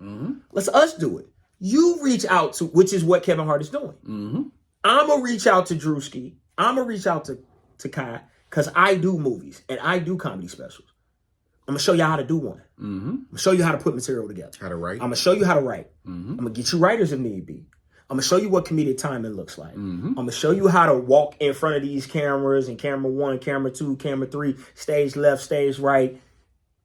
Let's us do it. You reach out to, which is what Kevin Hart is doing. I'm going to reach out to Drewski. I'm going to reach out to Kai, because I do movies and I do comedy specials. I'm going to show you how to do one. I'm going to show you how to put material together. How to write. I'm going to show you how to write. I'm going to get you writers if need be. I'm going to show you what comedic timing looks like. I'm going to show you how to walk in front of these cameras, and camera 1, camera 2, camera 3, stage left, stage right,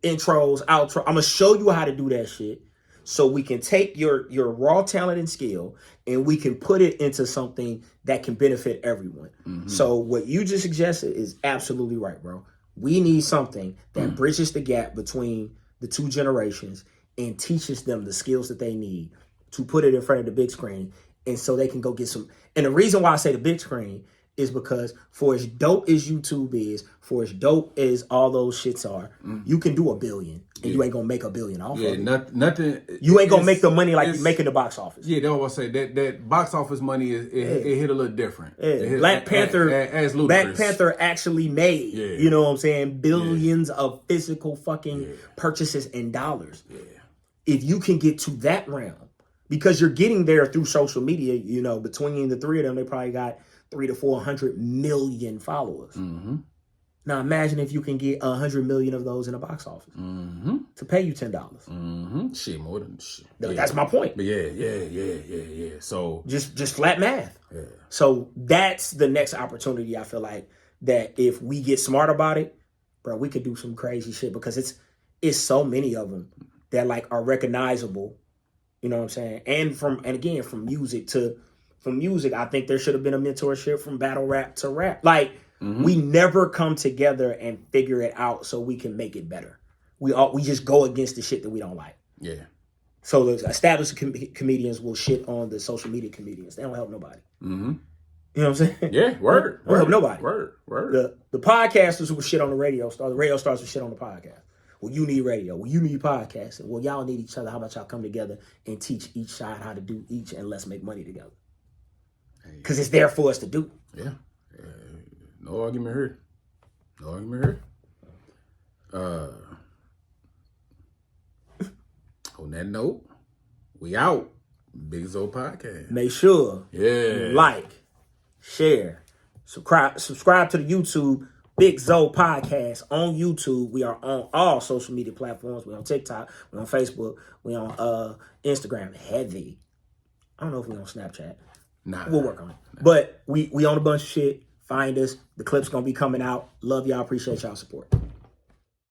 intros, outro. I'm going to show you how to do that shit, so we can take your raw talent and skill and we can put it into something that can benefit everyone. So what you just suggested is absolutely right, bro. We need something that bridges the gap between the two generations and teaches them the skills that they need to put it in front of the big screen, and so they can go get some. And the reason why I say the big screen is because for as dope as YouTube is, for as dope as all those shits are, you can do $1 billion and you ain't gonna make $1 billion off of it. Nothing. You ain't gonna make the money like you make in the box office. Yeah, that's what I say. That box office money it hit a little different. Black Panther actually made, you know what I'm saying, billions of physical fucking purchases in dollars. If you can get to that realm, because you're getting there through social media, between the three of them, they probably got 300 to 400 million followers. Now imagine if you can get 100 million of those in the box office to pay you $10. Shit, more than shit. That's my point. But yeah. So just flat math. Yeah. So that's the next opportunity. I feel like that if we get smart about it, bro, we could do some crazy shit, because it's so many of them that like are recognizable. You know what I'm saying? And from music, I think there should have been a mentorship from battle rap to rap. Like, we never come together and figure it out so we can make it better. We just go against the shit that we don't like. Yeah. So the established comedians will shit on the social media comedians. They don't help nobody. You know what I'm saying? Yeah, word. They don't help nobody. Word. The podcasters will shit on the radio stars. The radio stars will shit on the podcast. Well, you need radio. Well, you need podcasting. Well, y'all need each other. How about y'all come together and teach each side how to do each, and let's make money together? Because it's there for us to do. Yeah. No argument here. On that note, we out. Big Zo Podcast. Make sure you like, share, subscribe to the YouTube Big Zo Podcast on YouTube. We are on all social media platforms. We're on TikTok. We're on Facebook. We're on Instagram. Heavy. I don't know if we're on Snapchat. Nah. We'll work on it. Nah. But we on a bunch of shit. Find us. The clip's going to be coming out. Love y'all. Appreciate y'all support.